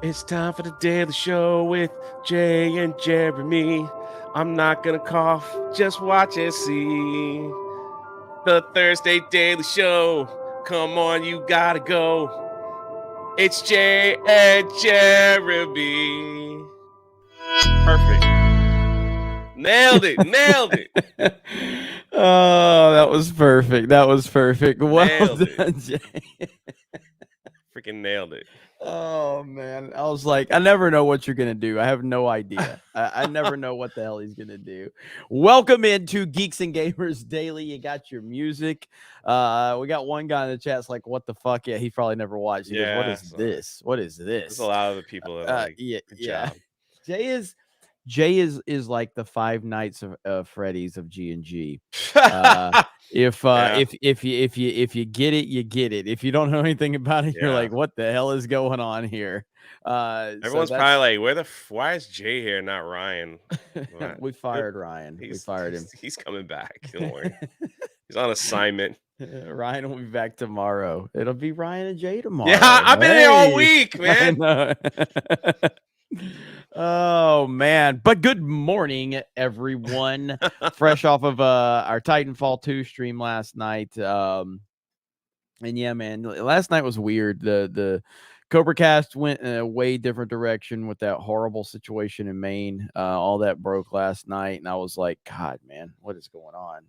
It's time for the Daily Show with Jay and Jeremy. I'm not gonna cough, just watch and see. The Thursday Daily Show. Come on, you gotta go. It's Jay and Jeremy. Perfect. Nailed it. Nailed it. Oh, that was perfect. That was perfect. Well Nailed it. done, Jay. Freaking nailed it. Oh man, I was like, I never know what you're gonna do. I have no idea. I never know what the hell he's gonna do. Welcome into Geeks and Gamers Daily. You got your music. We got one guy in the chat's like, "What the fuck?" Yeah, he probably never watched. He goes, "What is this? What is this?" There's a lot of the people that are like, yeah, good yeah. job. Jay is like the Five Nights of Freddy's of G&G. If you get it, you get it. If you don't know anything about it, you're like, what the hell is going on here? Everyone's probably like, why is Jay here, not Ryan? We fired Ryan. We fired him. He's coming back. Don't worry. He's on assignment. Ryan will be back tomorrow. It'll be Ryan and Jay tomorrow. Yeah, I've been here all week, man. Oh man, but good morning everyone. Fresh off of our Titanfall 2 stream last night. And yeah, man, last night was weird. The Cobra Cast went in a way different direction with that horrible situation in Maine. All that broke last night, and I was like, God, man, what is going on?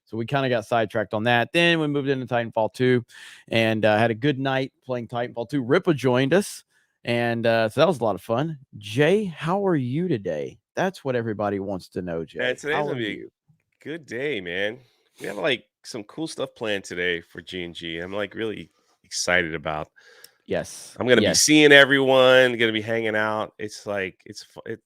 So we kind of got sidetracked on that. Then we moved into Titanfall 2 and had a good night playing Titanfall 2. Ripa joined us. And so that was a lot of fun. Jay, how are you today? That's what everybody wants to know, Jay. Yeah, today's gonna be a good day, man. We have like some cool stuff planned today for G&G. I'm like really excited about. Yes, I'm gonna be seeing everyone. Gonna be hanging out. It's like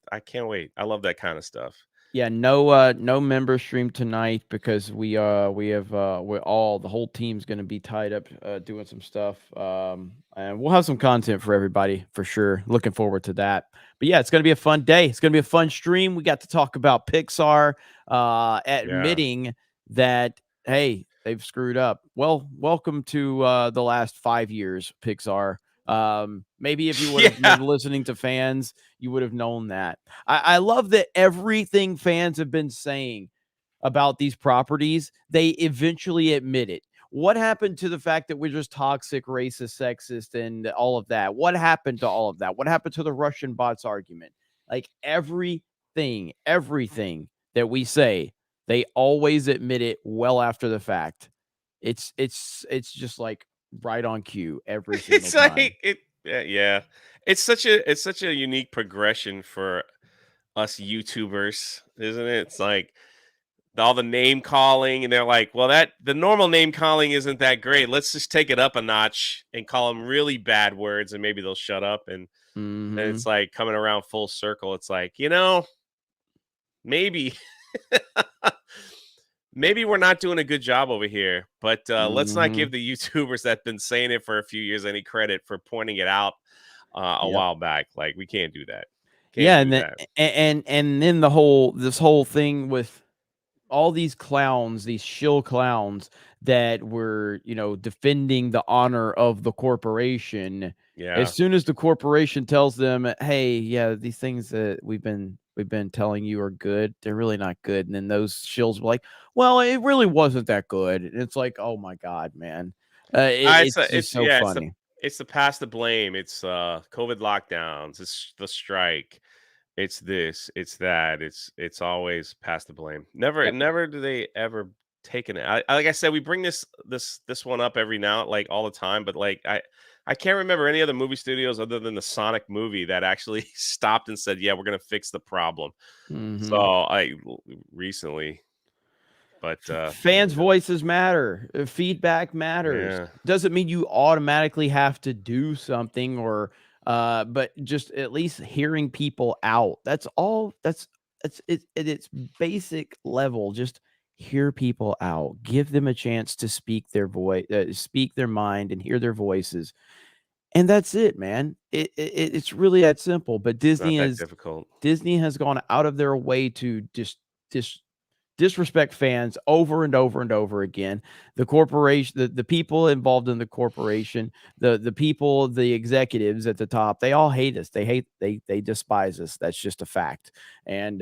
I can't wait. I love that kind of stuff. Yeah, no member stream tonight because the whole team's going to be tied up doing some stuff. And we'll have some content for everybody for sure. Looking forward to that. But yeah, it's going to be a fun day. It's going to be a fun stream. We got to talk about Pixar admitting that, hey, they've screwed up. Well, welcome to the last 5 years, Pixar. Maybe if you would have been listening to fans, you would have known that. I love that everything fans have been saying about these properties, they eventually admit it. What happened to the fact that we're just toxic, racist, sexist, and all of that? What happened to all of that? What happened to the Russian bots argument? Like everything that we say, they always admit it well after the fact. It's just like right on cue every single time. Like it's such a unique progression for us YouTubers, isn't it? It's like all the name calling, and they're like, well, the normal name calling isn't that great. Let's just take it up a notch and call them really bad words, and maybe they'll shut up. And it's like coming around full circle. It's like, maybe maybe we're not doing a good job over here, but let's not give the YouTubers that have been saying it for a few years any credit for pointing it out a while back. Like, we can't do that. And then this whole thing with all these clowns, these shill clowns that were, defending the honor of the corporation. Yeah. As soon as the corporation tells them, hey, yeah, these things that we've been telling you are good, they're really not good. And then those shills were like, well, it really wasn't that good. And it's like, oh my God, man. It's so funny. It's the pass the blame. It's COVID lockdowns. It's the strike. It's this. It's that. It's always pass the blame. Never do they ever take it. Like I said, we bring this one up every now, like all the time. But like I can't remember any other movie studios other than the Sonic movie that actually stopped and said, yeah, we're gonna fix the problem. So recently. But fans' voices matter. Feedback matters. Yeah. Doesn't mean you automatically have to do something or but just at least hearing people out. That's all. That's it at its basic level. Just hear people out. Give them a chance to speak their voice, speak their mind, and hear their voices. And that's it, man. It's really that simple. But Disney difficult. Disney has gone out of their way to just disrespect fans over and over and over again. The corporation, the people involved in the corporation, the people, the executives at the top, they all hate us. They despise us. That's just a fact. And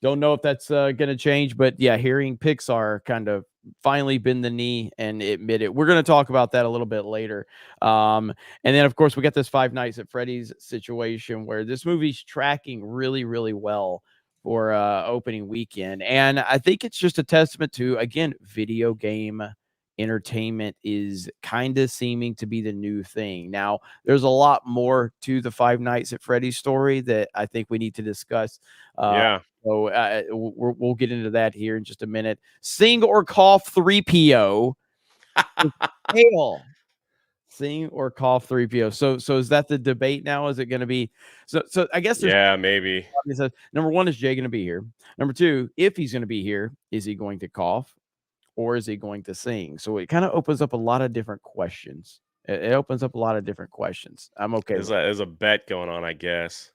don't know if that's going to change, but yeah, hearing Pixar kind of finally bend the knee and admit it. We're going to talk about that a little bit later. And then, of course, we got this Five Nights at Freddy's situation where this movie's tracking really, really well for opening weekend. And I think it's just a testament to, again, video game entertainment is kind of seeming to be the new thing. Now, there's a lot more to the Five Nights at Freddy's story that I think we need to discuss. Yeah. So we'll get into that here in just a minute. Sing or cough 3PO. Hail. Sing or cough 3PO. So is that the debate now? Is it going to be so I guess there's Maybe. number one, is Jay going to be here? Number two, if he's going to be here, is he going to cough or is he going to sing? So it kind of opens up a lot of different questions. It opens up a lot of different questions. I'm okay with There's a bet going on, I guess.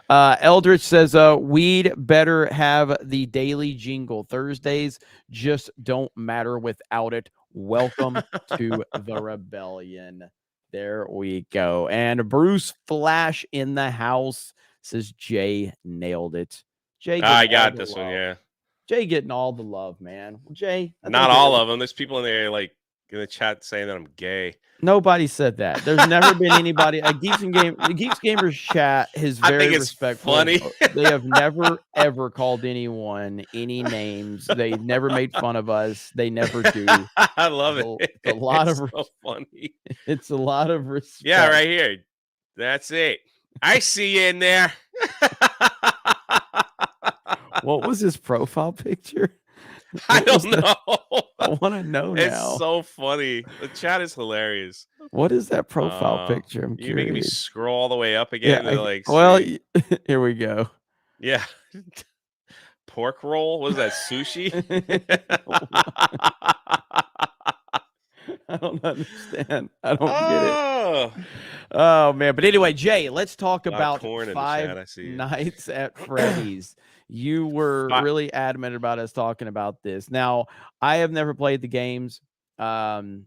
Eldritch says, we'd better have the daily jingle. Thursdays just don't matter without it. Welcome to the rebellion. There we go. And Bruce Flash in the house says Jay nailed it. Jay, I got this one, yeah. Jay getting all the love, man. Jay, not all of them. There's people in there like in the chat saying that I'm gay. Nobody said that. There's never been anybody. The Geeks Gamers chat is very respectful. Funny. They have never ever called anyone any names. They never made fun of us. They never do. I love it. It's a lot of so funny. It's a lot of respect. Yeah, right here. That's it. I see you in there. What was his profile picture? I don't know. I want to know now. It's so funny. The chat is hilarious. What is that profile picture? I'm You're making me scroll all the way up again. Yeah, well, here we go. Yeah. Pork roll? What is that? Sushi? I don't understand. I don't get it. Oh man! But anyway, Jay, let's talk about Five Nights at Freddy's. You were really adamant about us talking about this. Now, I have never played the games. I'm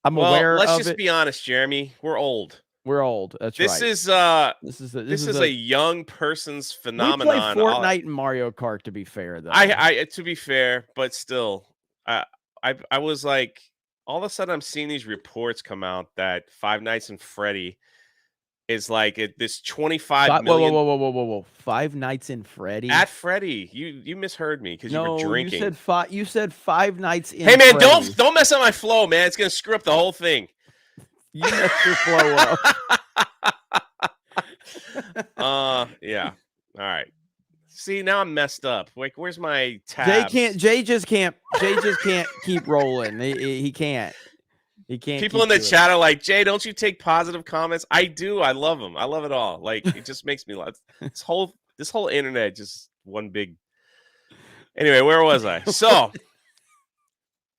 aware of it. Let's just be honest, Jeremy. We're old. We're old. That's right. This is a young person's phenomenon. We play Fortnite and Mario Kart, to be fair, though. To be fair, but still, I was like, all of a sudden, I'm seeing these reports come out that Five Nights and Freddy is like this 25 million. Whoa! Five Nights in Freddy. At Freddy, you misheard me because you were drinking. You said Five Nights in. Hey man, don't mess up my flow, man. It's gonna screw up the whole thing. You messed your flow up. Yeah. All right. See, now I'm messed up. Like, where's my tabs? Jay just can't keep rolling. He can't. He can't. People in the chat are like, Jay, don't you take positive comments? I do. I love them. I love it all. Like, it just makes me laugh. This whole internet just one big. Anyway, where was I? So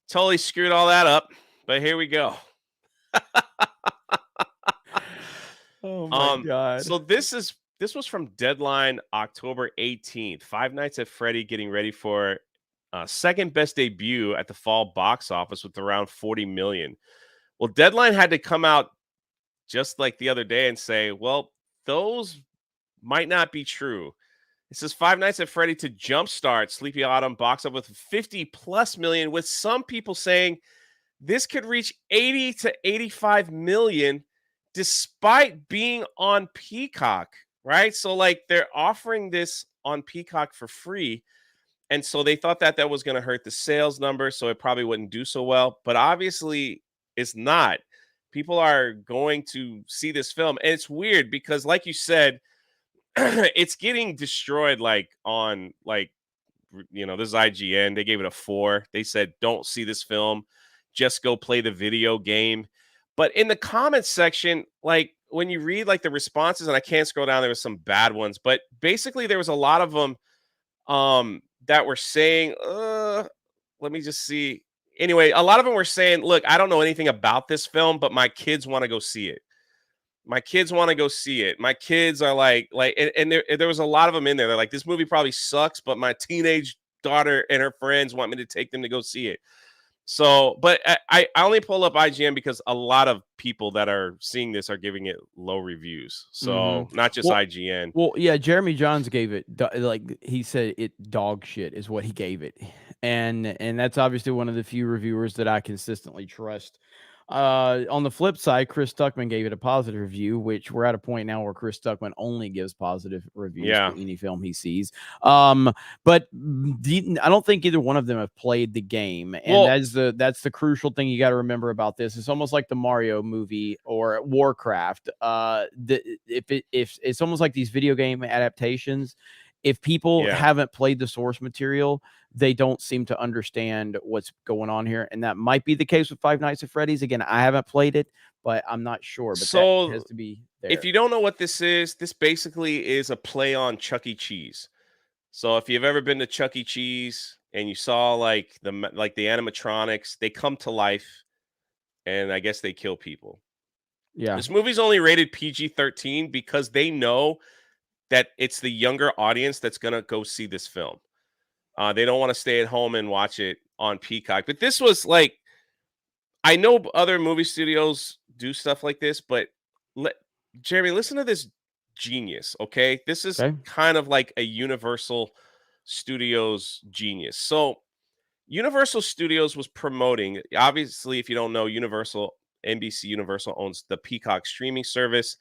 totally screwed all that up. But here we go. Oh my god. So this was from Deadline October 18th. Five Nights at Freddy getting ready for second best debut at the fall box office with around 40 million. Well, Deadline had to come out just like the other day and say, well, those might not be true. It says Five Nights at Freddy to jumpstart Sleepy Autumn box up with 50 plus million, with some people saying this could reach 80 to 85 million despite being on Peacock, right? So like they're offering this on Peacock for free. And so they thought that was going to hurt the sales number, so it probably wouldn't do so well. But obviously, it's not. People are going to see this film. And it's weird because, like you said, it's getting destroyed on this is IGN. They gave it a 4. They said, don't see this film. Just go play the video game. But in the comments section, like when you read like the responses, and I can't scroll down, there was some bad ones. But basically, there was a lot of them that were saying, let me just see. Anyway, a lot of them were saying, look, I don't know anything about this film, but my kids want to go see it. My kids want to go see it. My kids are and there was a lot of them in there. They're like, this movie probably sucks, but my teenage daughter and her friends want me to take them to go see it. So, but I only pull up IGN because a lot of people that are seeing this are giving it low reviews. So, not just Well, IGN. well, yeah, Jeremy Johns gave it like he said it dog shit is what he gave it. And that's obviously one of the few reviewers that I consistently trust. On the flip side, Chris Stuckman gave it a positive review, which we're at a point now where Chris Stuckman only gives positive reviews for Yeah. any film he sees. But I don't think either one of them have played the game, and Well, that's the crucial thing you got to remember about this. It's almost like the Mario movie or Warcraft. If it's almost like these video game adaptations. If people yeah. haven't played the source material, they don't seem to understand what's going on here, and that might be the case with Five Nights at Freddy's. Again, I haven't played it, but I'm not sure. But that has So, to be if there. you don't know what this is, this basically is a play on Chuck E. Cheese. So, if you've ever been to Chuck E. Cheese and you saw like the animatronics, they come to life and I guess they kill people. Yeah, This movie's only rated PG-13 because they know that it's the younger audience that's gonna go see this film. They don't want to stay at home and watch it on Peacock. But this was like, I know other movie studios do stuff like this, but let Jeremy listen to this genius. Okay, this is okay, kind of like a Universal Studios genius. So Universal Studios was promoting. Obviously, if you don't know, NBC Universal owns the Peacock streaming service.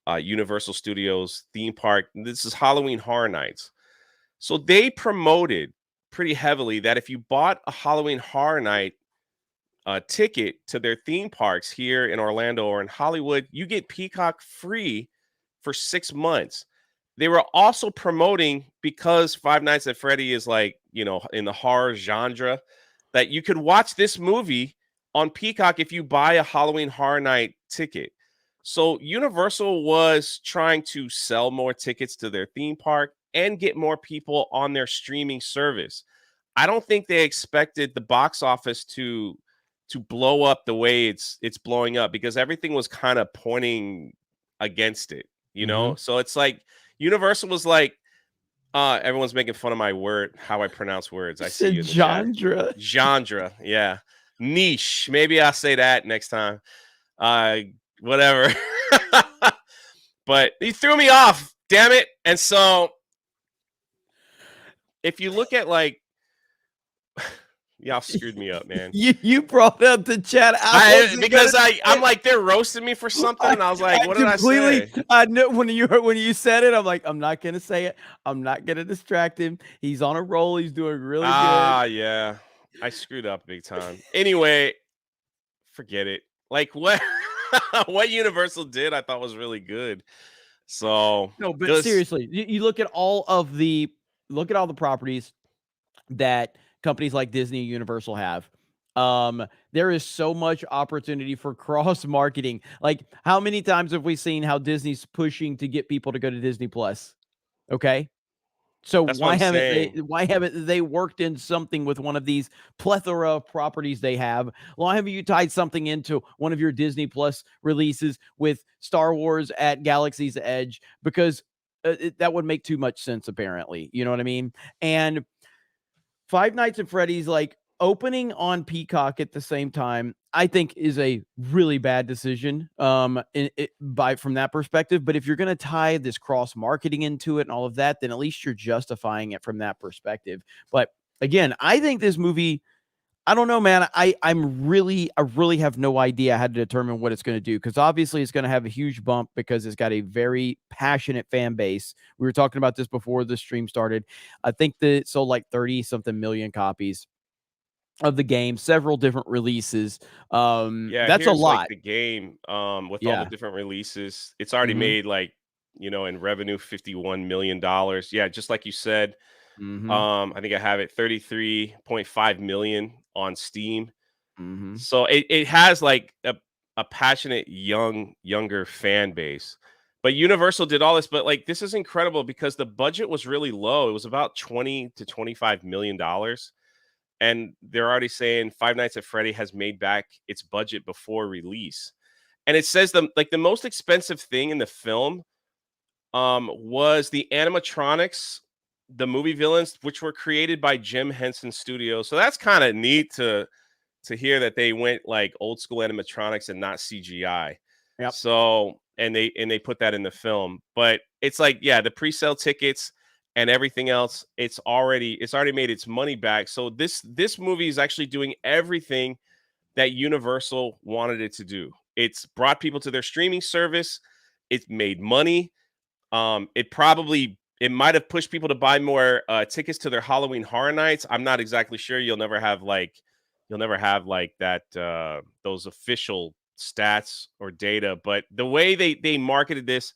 Universal Studios theme park. This is Halloween Horror Nights. So they promoted pretty heavily that if you bought a Halloween Horror Night ticket to their theme parks here in Orlando or in Hollywood, you get Peacock free for 6 months. They were also promoting, because Five Nights at Freddy is like, in the horror genre, that you could watch this movie on Peacock if you buy a Halloween Horror Night ticket. So Universal was trying to sell more tickets to their theme park and get more people on their streaming service. I don't think they expected the box office to blow up the way it's blowing up, because everything was kind of pointing against it. mm-hmm. So it's like Universal was like, everyone's making fun of my word, how I pronounce words. You I see said you in the chat. genre. Genre, yeah. Niche. Maybe I'll say that next time. Uh Whatever. But he threw me off, damn it. And so if you look at like y'all screwed me up, man. You brought up the chat. I'm like, they're roasting me for something, and I was like, I what did I completely. say? I know when you said it, I'm like, I'm not gonna say it. I'm not gonna distract him. He's on a roll. He's doing really good. Yeah. I screwed up big time. Anyway, forget it. Like what what Universal did, I thought was really good. So No, but just seriously, you look at all the properties that companies like Disney and Universal have. There is so much opportunity for cross marketing. Like, how many times have we seen how Disney's pushing to get people to go to Disney Plus? Okay. So that's what I'm saying. why haven't they worked in something with one of these plethora of properties they have? Why haven't you tied something into one of your Disney Plus releases with Star Wars at Galaxy's Edge? Because that would make too much sense, apparently. You know what I mean? And Five Nights at Freddy's, like, opening on Peacock at the same time, I think is a really bad decision, from that perspective. But if you're gonna tie this cross marketing into it and all of that, then at least you're justifying it from that perspective. But again, I think this movie, I don't know, man. I really have no idea how to determine what it's going to do, because obviously it's going to have a huge bump because it's got a very passionate fan base. We were talking about this before the stream started. I think that it sold like 30 something million copies of the game, several different releases. Yeah, That's a here's like lot. the game with all the Yeah. different releases. It's already Mhm. made like, in revenue $51 million. Yeah, just like you said. Mhm. I think I have it 33.5 million on Steam. Mhm. So it has like a passionate younger fan base. But Universal did all this, but like this is incredible because the budget was really low. It was about 20 to 25 million dollars. And they're already saying Five Nights at Freddy has made back its budget before release. and it says the most expensive thing in the film was the animatronics, the movie villains, which were created by Jim Henson Studios. So that's kind of neat to hear that they went like old school animatronics and not CGI. Yep. So and they put that in the film. But it's like, yeah, the pre-sale tickets and everything else, it's already made its money back. So this movie is actually doing everything that Universal wanted it to do. It's brought people to their streaming service. It's made money. It might have pushed people to buy more tickets to their Halloween Horror Nights. I'm not exactly sure. You'll never have like that those official stats or data, but the way they marketed this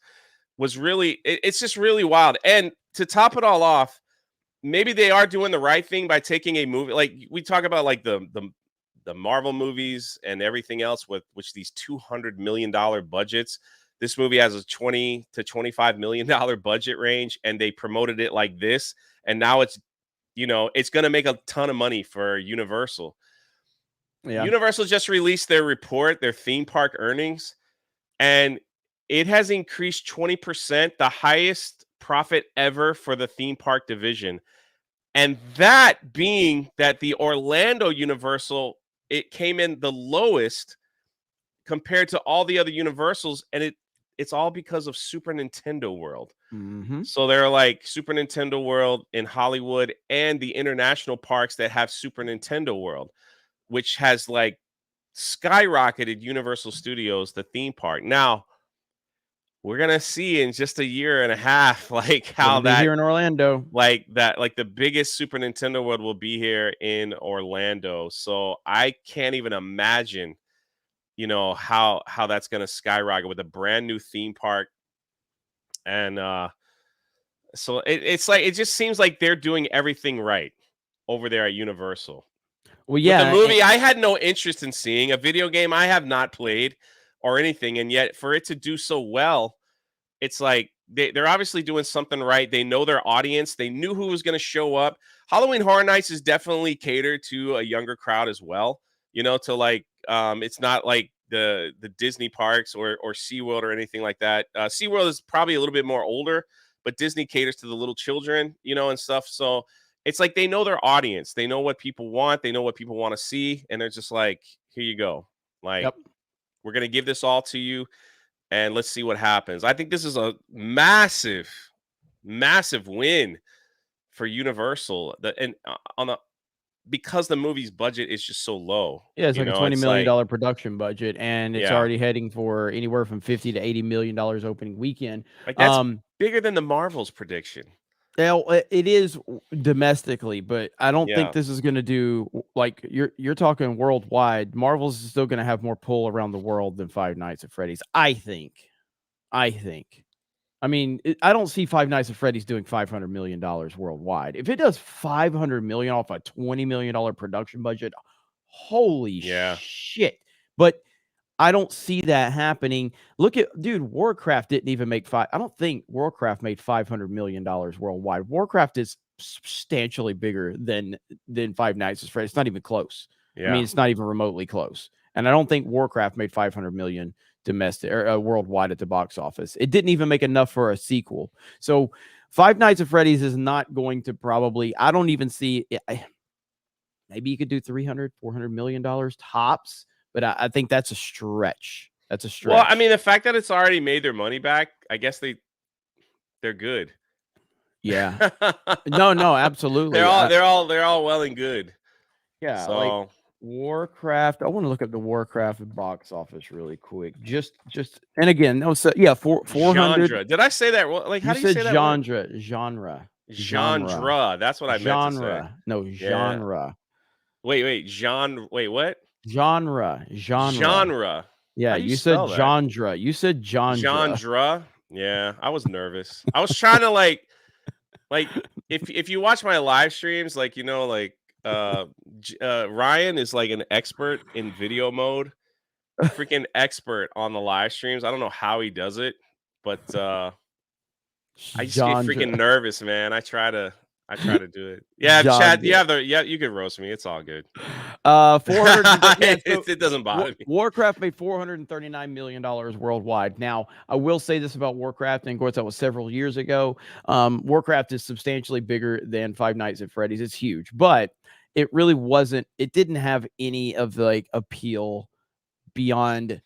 was it's just really wild. And to top it all off, maybe they are doing the right thing by taking a movie like we talk about, like the Marvel movies and everything else with which these $200 million budgets. This movie has a 20 to $25 million budget range, and they promoted it like this, and now it's going to make a ton of money for Universal. Yeah. Universal just released their report, their theme park earnings, and it has increased 20%, the highest profit ever for the theme park division. And that being that the Orlando Universal, it came in the lowest compared to all the other Universals, and it's all because of Super Nintendo World. Mm-hmm. So they're like Super Nintendo World in Hollywood and the international parks that have Super Nintendo World, which has like skyrocketed Universal Studios, the theme park. Now, we're going to see in just a year and a half like Gonna how be here in Orlando. like the biggest Super Nintendo World will be here in Orlando. So I can't even imagine, how that's going to skyrocket with a brand new theme park. And so it's like it just seems like they're doing everything right over there at Universal. Well, With a yeah, movie I had no interest in seeing, a video game I have not played or anything, and yet for it to do so well, it's like they're obviously doing something right. They know their audience. They knew who was going to show up. Halloween Horror Nights is definitely catered to a younger crowd as well. To like it's not like the Disney parks or SeaWorld or anything like that. SeaWorld is probably a little bit more older, but Disney caters to the little children, and stuff. So it's like they know their audience. They know what people want. They know what people want to see, and they're just like, here you go. Like, yep. we're going to give this all to you, and let's see what happens. I think this is a massive, massive win for Universal. Because the movie's budget is just so low. Yeah, it's like a $20 It's million like, production budget, and it's yeah, already heading for anywhere from $50 to $80 million opening weekend. like that's bigger than the Marvels prediction. Well, it is domestically, but I don't think Yeah, this is gonna do like you're talking worldwide. Marvel's is still gonna have more pull around the world than Five Nights at Freddy's. I think. I think. I mean, I don't see Five Nights at Freddy's doing $500 million worldwide. If it does $500 million off a $20 million production budget, holy yeah, shit! But I don't see that happening. Look at dude, Warcraft didn't even make I don't think Warcraft made $500 million worldwide. Warcraft is substantially bigger than Five Nights at Freddy's. It's not even close. I mean, yeah. it's not even remotely close. And I don't think Warcraft made 500 million domestic or worldwide at the box office. It didn't even make enough for a sequel. So Five Nights at Freddy's is not going to probably, I don't even see it. Maybe you could do 300, $400 million tops, but I think that's a stretch. That's a Well, I stretch. mean, the fact that it's already made their money back, I guess they're good. Yeah. No, they're absolutely. all they're all they're all well and good. Yeah, like So Warcraft. I want to look up the Warcraft box office really quick. Just and again, no, so yeah, 400. genre. Did I say that? Like, how You do you said say that word? genre. Genre. That's what I meant to say. No, Yeah. genre. Wait. Genre. Wait, what? Genre. Genre. Yeah, How do you you said spell that? genre. You said genre. Genre. Yeah, I was nervous. I was trying to like if you watch my live streams, like like Ryan is like an expert in video mode, freaking expert on the live streams. I don't know how he does it, but I just get freaking Genre. nervous, man. I try to do it. Yeah, John Chad, did. you can roast me. It's all good. 400 yeah, so It doesn't bother me. Warcraft made $439 million worldwide. Now, I will say this about Warcraft, and of course, that was several years ago. Warcraft is substantially bigger than Five Nights at Freddy's. It's huge, but it really wasn't, it didn't have any of the like appeal beyond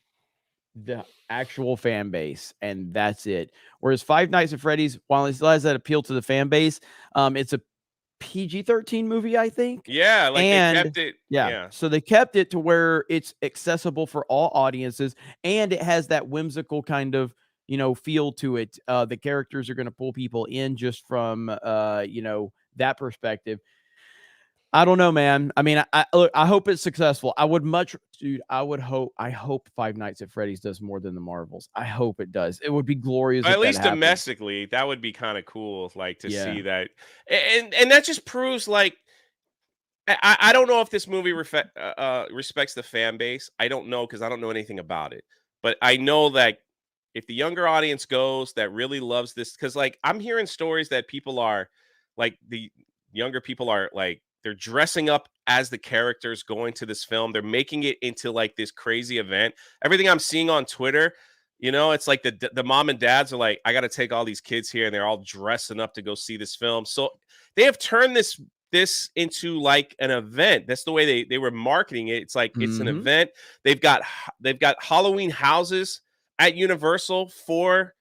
the actual fan base, and that's it. Whereas Five Nights at Freddy's, while it still has that appeal to the fan base, it's a PG-13 movie, I think. Yeah, like they And kept it. yeah, Yeah. so they kept it to where it's accessible for all audiences, and it has that whimsical kind of, feel to it. The characters are going to pull people in just from, that perspective. I don't know, man. I mean, look, I hope it's successful. I would much, dude. I hope Five Nights at Freddy's does more than the Marvels. I hope it does. It would be glorious At if that least happened. domestically, that would be kind of cool, like to Yeah. see that. And that just proves like I don't know if this movie respects the fan base. I don't know because I don't know anything about it. But I know that if the younger audience goes that really loves this, because like I'm hearing stories that people are like the younger people are like they're dressing up as the characters going to this film. They're making it into like this crazy event. Everything I'm seeing on Twitter, it's like the mom and dads are like, I got to take all these kids here, and they're all dressing up to go see this film. So they have turned this into like an event. That's the way they were marketing it. It's like it's an Mhm. event. They've got Halloween houses at Universal for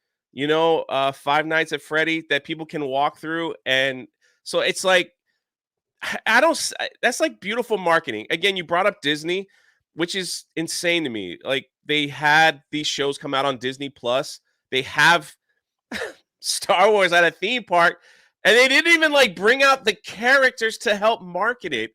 Five Nights at Freddy that people can walk through, and so it's like I don't. That's like beautiful marketing. Again, you brought up Disney, which is insane to me. Like they had these shows come out on Disney Plus. They have Star Wars at a theme park, and they didn't even like bring out the characters to help market it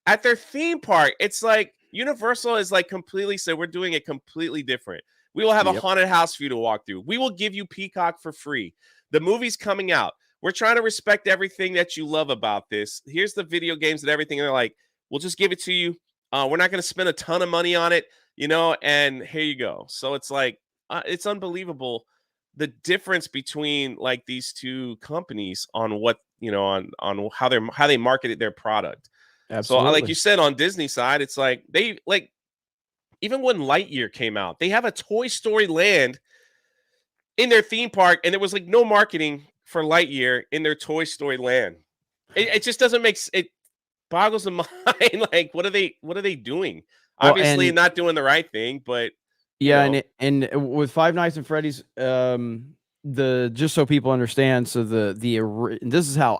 at their theme park. It's like Universal is like completely said we're doing it completely different. We will have a Yep. haunted house for you to walk through. We will give you Peacock for free. The movie's coming out. We're trying to respect everything that you love about this. Here's the video games and everything. And they're like, we'll just give it to you. We're not going to spend a ton of money on it, and here you go. So it's like, it's unbelievable the difference between like these two companies on what, on how they marketed their product. So, like Absolutely. you said, on Disney side, it's like they like even when Lightyear came out, they have a Toy Story Land in their theme park, and there was like no marketing for Lightyear in their Toy Story Land. It just doesn't it boggles the mind. Like, what are they doing? Well, Obviously, and not doing the right thing, but you yeah, know, with Five Nights at Freddy's, the just so people understand, so this is how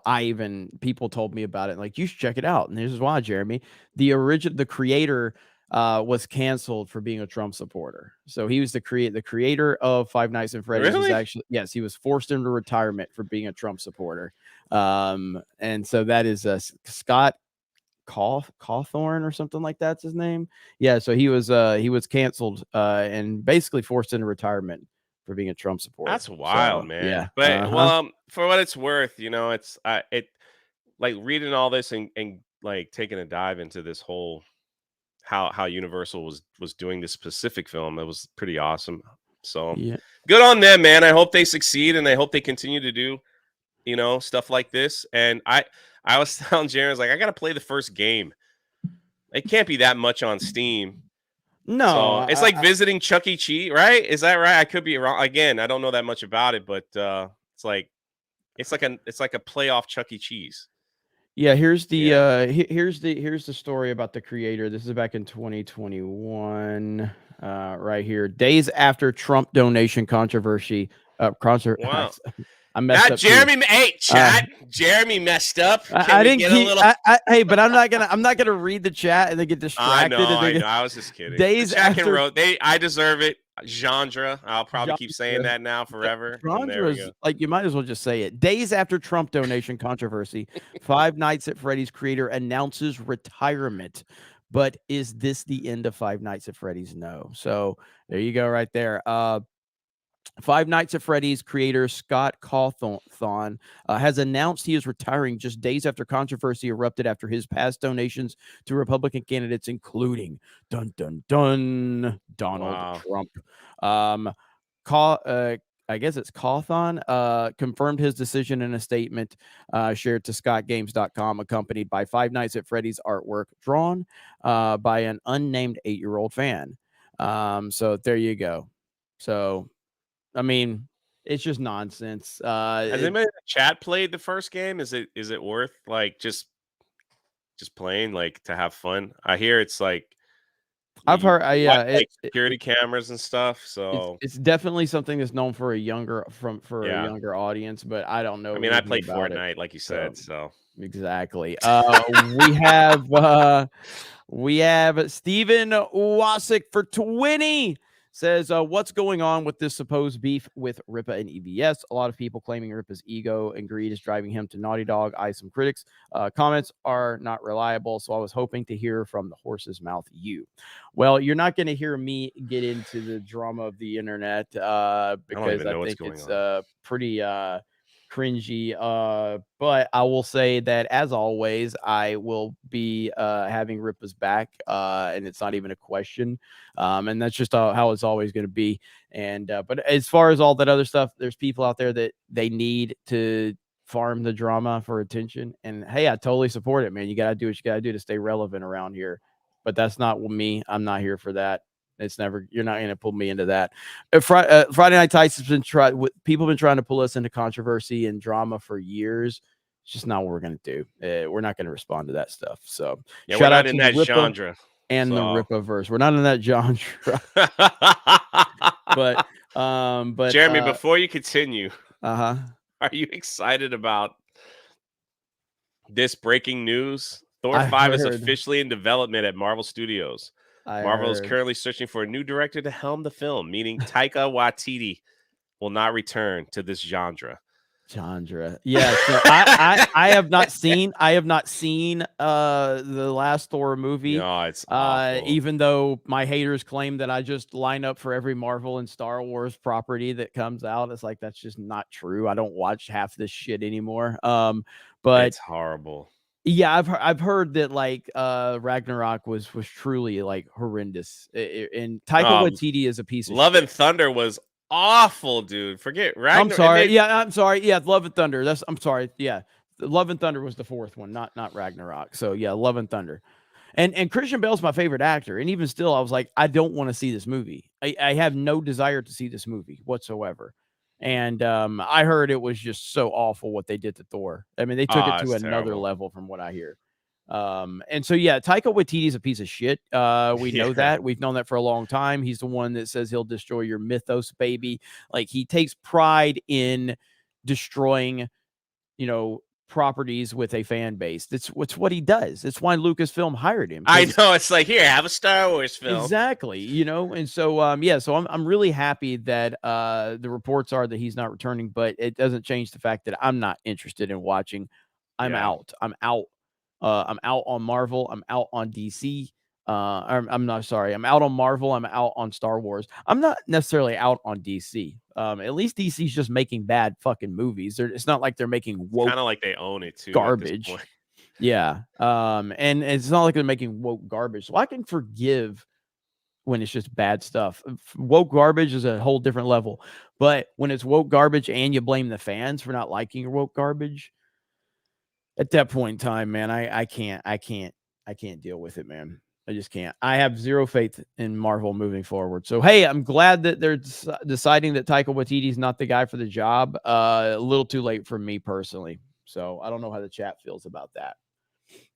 people told me about it. Like, you should check it out, and this is why, Jeremy. The creator was canceled for being a Trump supporter. So he was the creator of Five Nights at Freddy's was really, actually, yes, he was forced into retirement for being a Trump supporter. And so that is Scott Cawthorn or something like that's his name. Yeah, so he was canceled and basically forced into retirement for being a Trump supporter. that's wild, So man. yeah, But well, for what it's worth, it's it like reading all this and like taking a dive into this whole how Universal was doing this specific film. It was pretty awesome. So yeah. good on them, man. I hope they succeed and I hope they continue to do, stuff like this. And I was telling Jaron, I was like, I gotta play the first game. It can't be that much on Steam. No, So it's like visiting Chuck E. Cheese, right? Is that right? I could be wrong. Again, I don't know that much about it, but it's like a playoff Chuck E. Cheese. yeah. Here's the Yeah. here's the story about the creator. This is back in 2021. Right here, days after Trump donation controversy. Wow. I messed up too. Hey, Uh, chat. Jeremy messed up. Can I we didn't get a keep. little? Hey, but I'm not gonna read the chat and then get I know, distracted and then I know. get I was just kidding. The days chat can after wrote. I deserve it. Genre. I'll probably keep saying genre. that now forever. And there we Genres, go. like, you might as well just say it. Days after Trump donation controversy, Five Nights at Freddy's creator announces retirement. But is this the end of Five Nights at Freddy's? No. So there you go, right there. Five Nights at Freddy's creator Scott Cawthon has announced he is retiring just days after controversy erupted after his past donations to Republican candidates, including Donald Wow. Trump. Um, I guess it's Cawthon, confirmed his decision in a statement shared to scottgames.com, accompanied by Five Nights at Freddy's artwork drawn by an unnamed 8-year-old fan. So there you go. So, I mean, it's just nonsense. Has anybody in the chat played the first game? Is it worth like just playing like to have fun? I hear it's like I've you heard, got yeah, like security cameras and stuff. So it's definitely something that's known for a yeah, younger audience, but I don't I know mean, I anything played about it. Fortnite, like you So said. So exactly. We have Steven Wasik for 20 says, what's going on with this supposed beef with Ripa and EVS? A lot of people claiming Ripa's ego and greed is driving him to Naughty Dog. Some critics. Comments are not reliable, so I was hoping to hear from the horse's mouth. Well, you're not going to hear me get into the drama of the internet I don't because even I know what's think going it's on. pretty cringy. But I will say that as always, I will be having Ripa's back, and it's not even a question. And that's just how it's always going to be. And but as far as all that other stuff, there's people out there that they need to farm the drama for attention. And hey, I totally support it, man. You got to do what you got to do to stay relevant around here. But that's not me. I'm not here for that. It's never. You're not going to pull me into that. Friday Night Tights has been people have been trying to pull us into controversy and drama for years. It's just not what we're going to do. We're not going to respond to that stuff. So Yeah, we're shout not out in to the that Ripa genre. and the So Ripa verse. We're not in that genre, but Jeremy, before you continue, uh-huh. are you excited about this breaking news? Thor I 5 is heard. officially in development at Marvel Studios. I Marvel is heard. currently searching for a new director to helm the film, meaning Taika Waititi will not return to this genre. Chandra. Yeah, so I have not seen the last Thor movie. No, it's awful. Even though my haters claim that I just line up for every Marvel and Star Wars property that comes out. It's like that's just not true. I don't watch half this shit anymore. But It's horrible. yeah, I've heard that like Ragnarok was truly like horrendous. And Taika Um, Waititi is a piece of Love shit. and Thunder was awful, dude. Forget I'm Ragnar. It sorry. made Yeah, I'm sorry. Yeah, Love and Thunder. I'm sorry. Yeah. Love and Thunder was the fourth one, not Ragnarok. So yeah, Love and Thunder. And Christian Bale's my favorite actor. And even still, I was like, I don't want to see this movie. I have no desire to see this movie whatsoever. And I heard it was just so awful what they did to Thor. I mean, they took it to it's another terrible. level from what I hear. And so yeah, Taika Waititi's a piece of shit. We know Yeah. that. We've known that for a long time. He's the one that says he'll destroy your mythos, baby. Like he takes pride in destroying, properties with a fan base. That's what he does. It's why Lucasfilm hired him I because know. It's like, here, have a Star Wars film. exactly, and so yeah, so I'm really happy that the reports are that he's not returning, but it doesn't change the fact that I'm not interested in watching. I'm Yeah. out. I'm out. I'm out on Marvel. I'm out on DC. I'm not sorry. I'm out on Marvel. I'm out on Star Wars. I'm not necessarily out on DC. At least DC's just making bad fucking movies. It's not like they're making It's woke kind of like they own it too at this garbage. point. Yeah. And it's not like they're making woke garbage. So I can forgive when it's just bad stuff. Woke garbage is a whole different level. But when it's woke garbage and you blame the fans for not liking your woke garbage, at that point in time, man, I can't deal with it, man. I just can't. I have zero faith in Marvel moving forward. So hey, I'm glad that they're deciding that Taika Waititi is not the guy for the job. A little too late for me personally. So I don't know how the chat feels about that.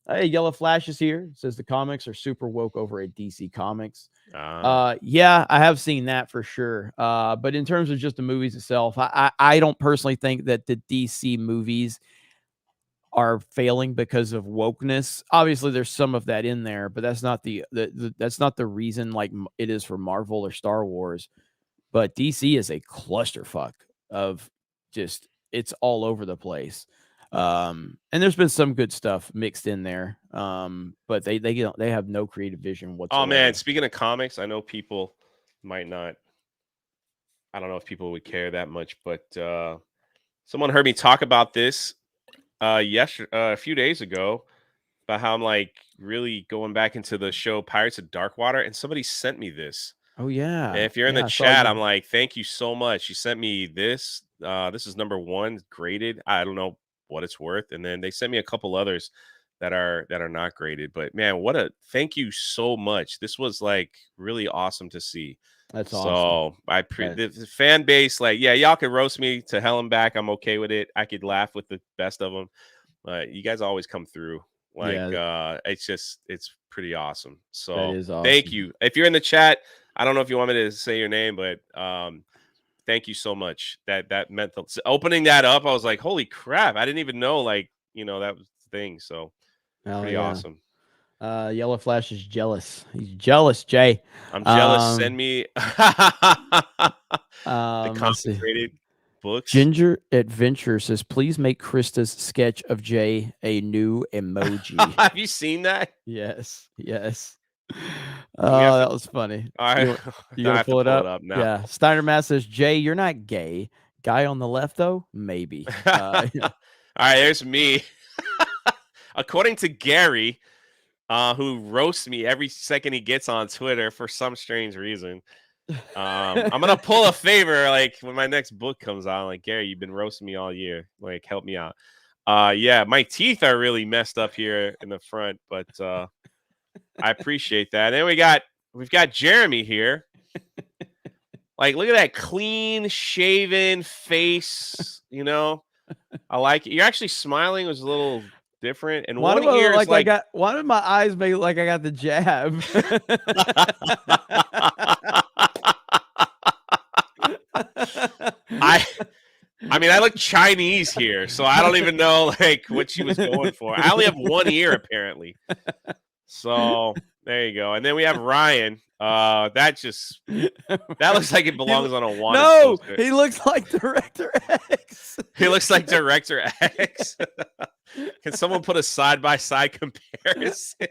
Hey, Yellow Flash is here. Says the comics are super woke over at DC Comics. Ah, Yeah, I have seen that for sure. But in terms of just the movies itself, I don't personally think that the DC movies are failing because of wokeness. Obviously, there's some of that in there, but that's not that's not the reason like it is for Marvel or Star Wars. But DC is a clusterfuck of just it's all over the place. And there's been some good stuff mixed in there. But they have no creative vision oh man. whatsoever. Speaking of comics, I know people might not. I don't know if people would care that much, but someone heard me talk about this a few days ago about how I'm like really going back into the show Pirates of Darkwater, and somebody sent me this. Oh And yeah, if you're in the yeah. I saw chat, you. I'm like, "Thank you so much. She sent me this. This is number 1 graded. I don't know what it's worth." And then they sent me a couple others that are not graded. But man, what a thank you so much. This was like really awesome to see. That's awesome. So That the fan base, like, yeah, y'all can roast me to hell and back. I'm okay with it. I could laugh with the best of them. But you guys always come through. Like, yeah, it's pretty awesome. that So is thank awesome. you. If you're in the chat, I don't know if you want me to say your name, but thank you so much. That meant opening that up. I was like, holy crap! I didn't even know, like, that was the thing. So Oh pretty yeah. awesome. Yellow Flash is jealous. He's jealous, Jay. I'm jealous. Send Um, me the let's see. compensated books. Ginger Adventure says, please make Krista's sketch of Jay a new emoji. Have you seen that? Yes, yes. We have Oh, to. that was funny. I You I gonna have to pull it pull it up? up now. Yeah. Steiner Mass says, Jay, you're not gay. Guy on the left though, maybe. All right, there's me. According to Gary, who roasts me every second he gets on Twitter for some strange reason. I'm gonna pull a favor, like when my next book comes out. Like, Gary, you've been roasting me all year. Like, help me out. Yeah, my teeth are really messed up here in the front, but I appreciate that. And we've got Jeremy here. Like, look at that clean shaven face. I like it. You're actually smiling. It was a little different, and Why one do I look ear is like I like. got why do my eyes make it like I got the jab? I I mean, I look Chinese here, so I don't even know like what she was going for. I only have one ear apparently. So there you go. And then we have Ryan. That looks like it belongs on a wanted No, poster. he looks like Director X. He looks like Director X. Can someone put a side by side comparison?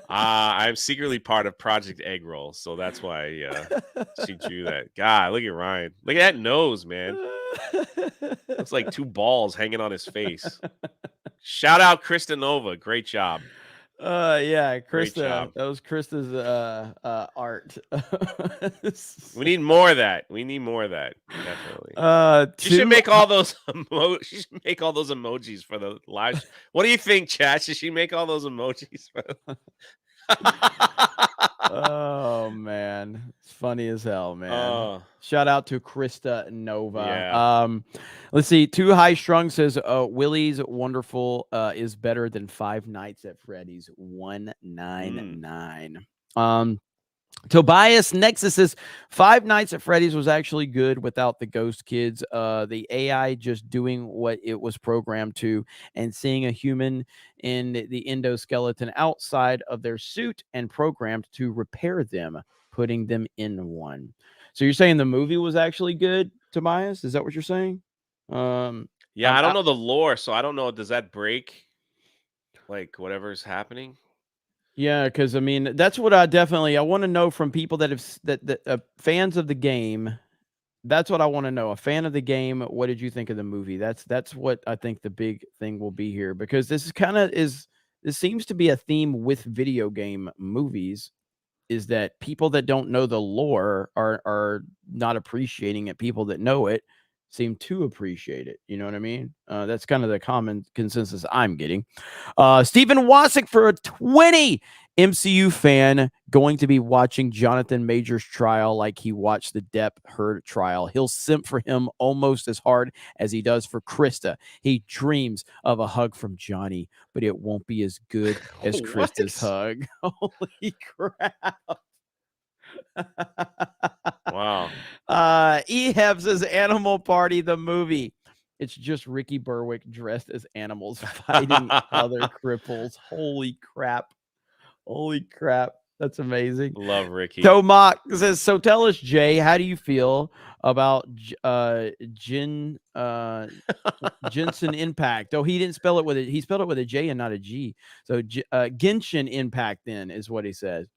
I'm secretly part of Project Egg Roll, so that's why she drew that. God, look at Ryan. Look at that nose, man. Looks like two balls hanging on his face. Shout out Krista Nova. Great job. Yeah, Great Krista. job. That was Krista's art. We need more of that. We need more of that. Definitely. She should Two make all those she should make all those emojis for the live. What do you think, chat? Should she make all those emojis for Oh man, it's funny as hell, man. Oh, Shout out to Krista Nova. yeah. Let's see. Too High Strung says Willie's Wonderful is better than Five Nights at Freddy's 199. Tobias Nexus says Five Nights at Freddy's was actually good without the ghost kids. The AI just doing what it was programmed to, and seeing a human in the endoskeleton outside of their suit and programmed to repair them, putting them in one. So you're saying the movie was actually good, Tobias? Is that what you're saying? Yeah, I don't know the lore, so I don't know. Does that break like whatever's happening? Yeah, because I mean, that's what I want to know from people that have that fans of the game. That's what I want to know. A fan of the game, what did you think of the movie? That's what I think the big thing will be here, because this seems to be a theme with video game movies, is that people that don't know the lore are not appreciating it. People that know it seem to appreciate it. You know what I mean? That's kind of the common consensus I'm getting. Stephen Wasick for a 20. MCU fan going to be watching Jonathan Majors trial like he watched the Depp Heard trial. He'll simp for him almost as hard as he does for Krista. He dreams of a hug from Johnny, but it won't be as good as Krista's What? hug. Holy crap. Wow. Ehab says Animal Party, the movie. It's just Ricky Berwick dressed as animals fighting other cripples. Holy crap. Holy crap. That's amazing. Love Ricky. Tomak says, so tell us, Jay, how do you feel about Genshin Impact? Oh, he didn't spell it with he spelled it with a J and not a G. So Genshin Impact then is what he says.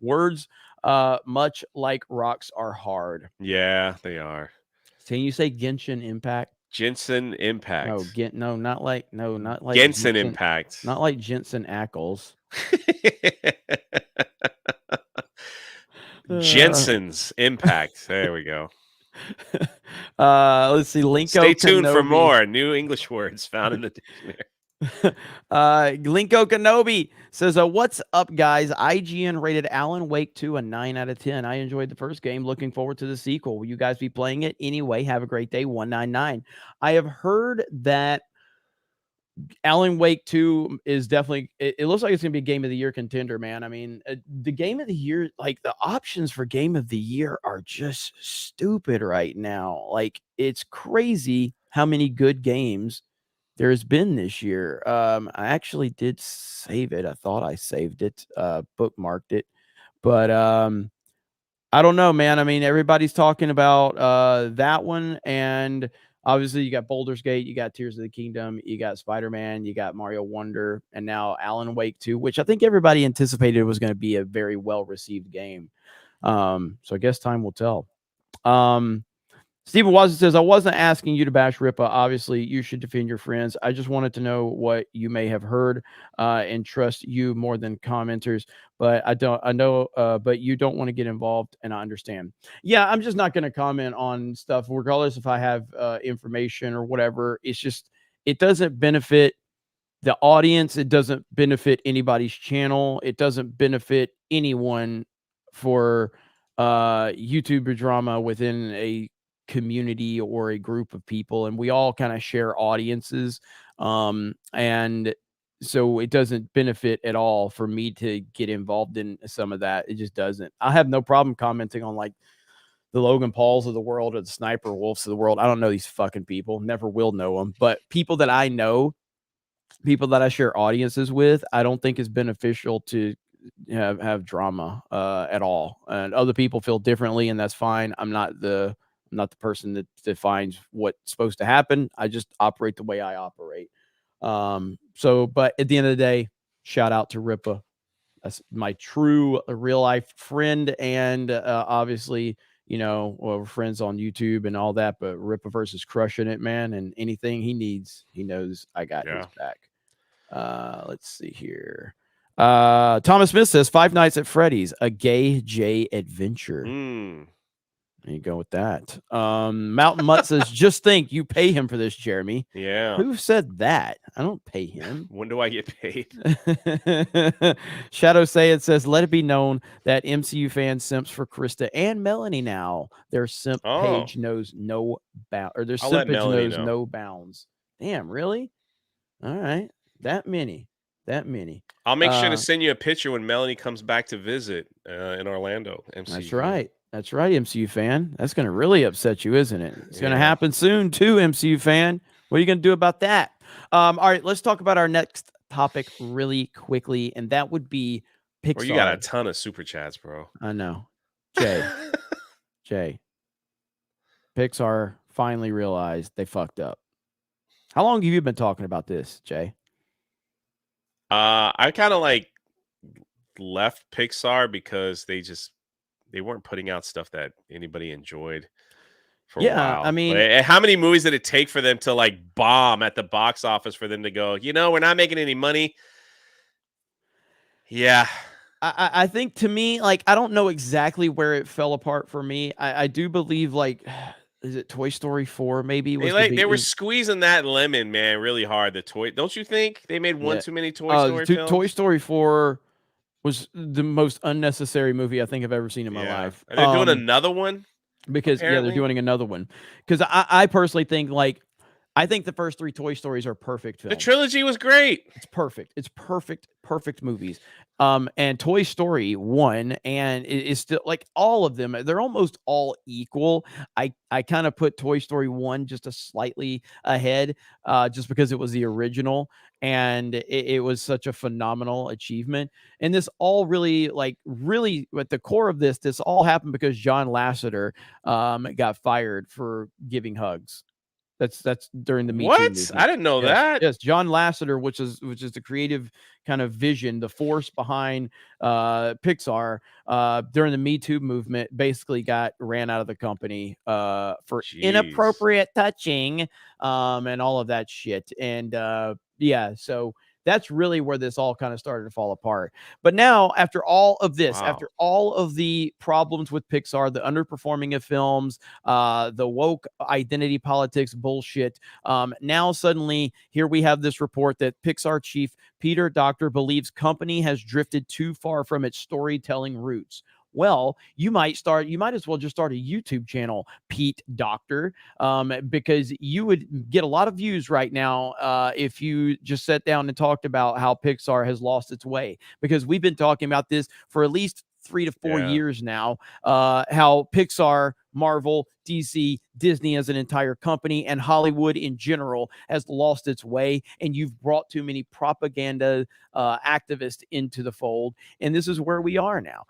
Words much like rocks are hard. Yeah, they are. Can you say Genshin Impact? Jensen No, Impact. not like Gensen Jensen, Impact. not like Jensen Ackles. Jensen's Impact. There we go. Let's see. Stay Linko tuned for Kenobi. more new English words found in the dictionary. Linko Kenobi says, what's up, guys? IGN rated Alan Wake 2 a 9 out of 10. I enjoyed the first game. Looking forward to the sequel. Will you guys be playing it? Anyway, have a great day. 199. I have heard that Alan Wake 2 is definitely, it looks like it's going to be a game of the year contender, man. I mean, the game of the year, like the options for game of the year are just stupid right now. Like, it's crazy how many good games there's been this year. I actually did save it. I thought I saved it, bookmarked it, but I don't know, man. I mean, everybody's talking about that one, and obviously you got Baldur's Gate, you got Tears of the Kingdom, you got Spider-Man, you got Mario Wonder, and now Alan Wake 2, which I think everybody anticipated was going to be a very well-received game. So I guess time will tell. Stephen Watson says, I wasn't asking you to bash Ripa. Obviously, you should defend your friends. I just wanted to know what you may have heard and trust you more than commenters. But I know, but you don't want to get involved, and I understand. Yeah, I'm just not going to comment on stuff, regardless if I have information or whatever. It's just, it doesn't benefit the audience. It doesn't benefit anybody's channel. It doesn't benefit anyone for YouTuber drama within a community or a group of people, and we all kind of share audiences, and so it doesn't benefit at all for me to get involved in some of that. It just doesn't. I have no problem commenting on like the Logan Pauls of the world or the Sniper Wolves of the world. I don't know these fucking people, never will know them, but people that I know, people that I share audiences with, I don't think is beneficial to have drama at all. And other people feel differently, and that's fine. I'm not the person that defines what's supposed to happen. I just operate the way I operate. But at the end of the day, shout out to Ripa. That's my true real life friend. And obviously, well, we're friends on YouTube and all that, but Ripa versus crushing it, man. And anything he needs, he knows I got his back. Let's see here. Thomas Smith says Five Nights at Freddy's, a gay J adventure. There you go with that. Mountain Mutt says, just think you pay him for this, Jeremy. Yeah. Who said that? I don't pay him. When do I get paid? Shadow Say It says, let it be known that MCU fans simps for Krista and Melanie now. Their simp page knows no bounds, or their simp page knows no bounds. Damn, really? All right. That many. I'll make sure to send you a picture when Melanie comes back to visit in Orlando. MCU. That's right. That's right, MCU fan. That's going to really upset you, isn't it? It's going to happen soon, too, MCU fan. What are you going to do about that? All right, let's talk about our next topic really quickly, and that would be Pixar. Well, you got a ton of super chats, bro. I know. Jay. Pixar finally realized they fucked up. How long have you been talking about this, Jay? I kind of like left Pixar because they weren't putting out stuff that anybody enjoyed for a while. I mean, how many movies did it take for them to like bomb at the box office for them to go, we're not making any money? Yeah. I think, to me, like, I don't know exactly where it fell apart for me. I do believe, like, is it Toy Story 4 maybe? They were squeezing that lemon, man, really hard. Don't you think they made one too many Toy Story films? Toy Story 4 was the most unnecessary movie I think I've ever seen in my life. And they're doing another one? Because, they're doing another one. Because I personally think, like, I think the first 3 Toy Stories are perfect films. The trilogy was great. It's perfect. It's perfect movies. And Toy Story 1, and it's still, like, all of them, they're almost all equal. I kind of put Toy Story 1 just a slightly ahead, just because it was the original, and it was such a phenomenal achievement. And this all really at the core of this all happened because John Lasseter got fired for giving hugs. That's during the Me Too movement. I didn't know that. Yes, John Lasseter, which is the creative kind of vision, the force behind Pixar during the Me Too movement, basically ran out of the company for inappropriate touching and all of that shit. And so That's really where this all kind of started to fall apart. But now, after all of this, Wow. after all of the problems with Pixar, the underperforming of films, the woke identity politics bullshit, now suddenly here we have this report that Pixar chief Peter Docter believes company has drifted too far from its storytelling roots. Well, you might as well just start a YouTube channel, Pete Doctor, because you would get a lot of views right now if you just sat down and talked about how Pixar has lost its way. Because we've been talking about this for at least 3 to 4 years now, how Pixar, Marvel, DC, Disney as an entire company, and Hollywood in general has lost its way, and you've brought too many propaganda activists into the fold, and this is where we are now.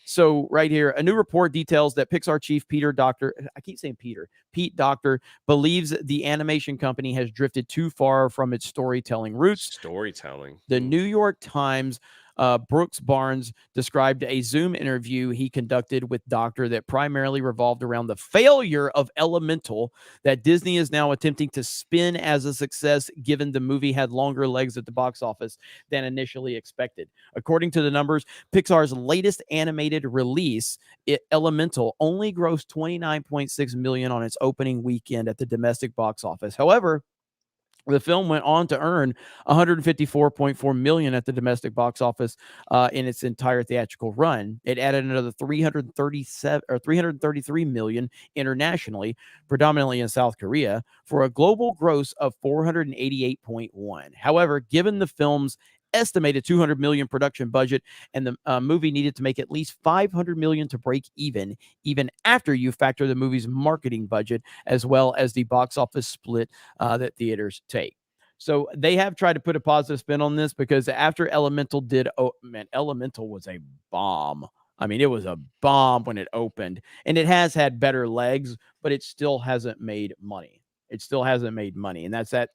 So right here, a new report details that Pixar chief Peter Docter, I keep saying Pete Docter, believes the animation company has drifted too far from its storytelling roots. Storytelling. The New York Times, Brooks Barnes described a Zoom interview he conducted with Doctor that primarily revolved around the failure of Elemental that Disney is now attempting to spin as a success, given the movie had longer legs at the box office than initially expected. According to the numbers, Pixar's latest animated release, Elemental, only grossed $29.6 million on its opening weekend at the domestic box office. However, the film went on to earn 154.4 million at the domestic box office in its entire theatrical run. It added another 337 or 333 million internationally, predominantly in South Korea, for a global gross of 488.1. However, given the film's estimated 200 million production budget and the movie needed to make at least 500 million to break even after you factor the movie's marketing budget as well as the box office split that theaters take. So they have tried to put a positive spin on this because after Elemental did, oh man, Elemental was a bomb. I mean, it was a bomb when it opened, and it has had better legs, but it still hasn't made money. It still hasn't made money, and that's at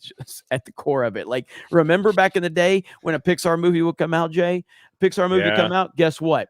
the core of it. Like, remember back in the day when a Pixar movie would come out, Jay? Pixar movie Yeah. come out, guess what?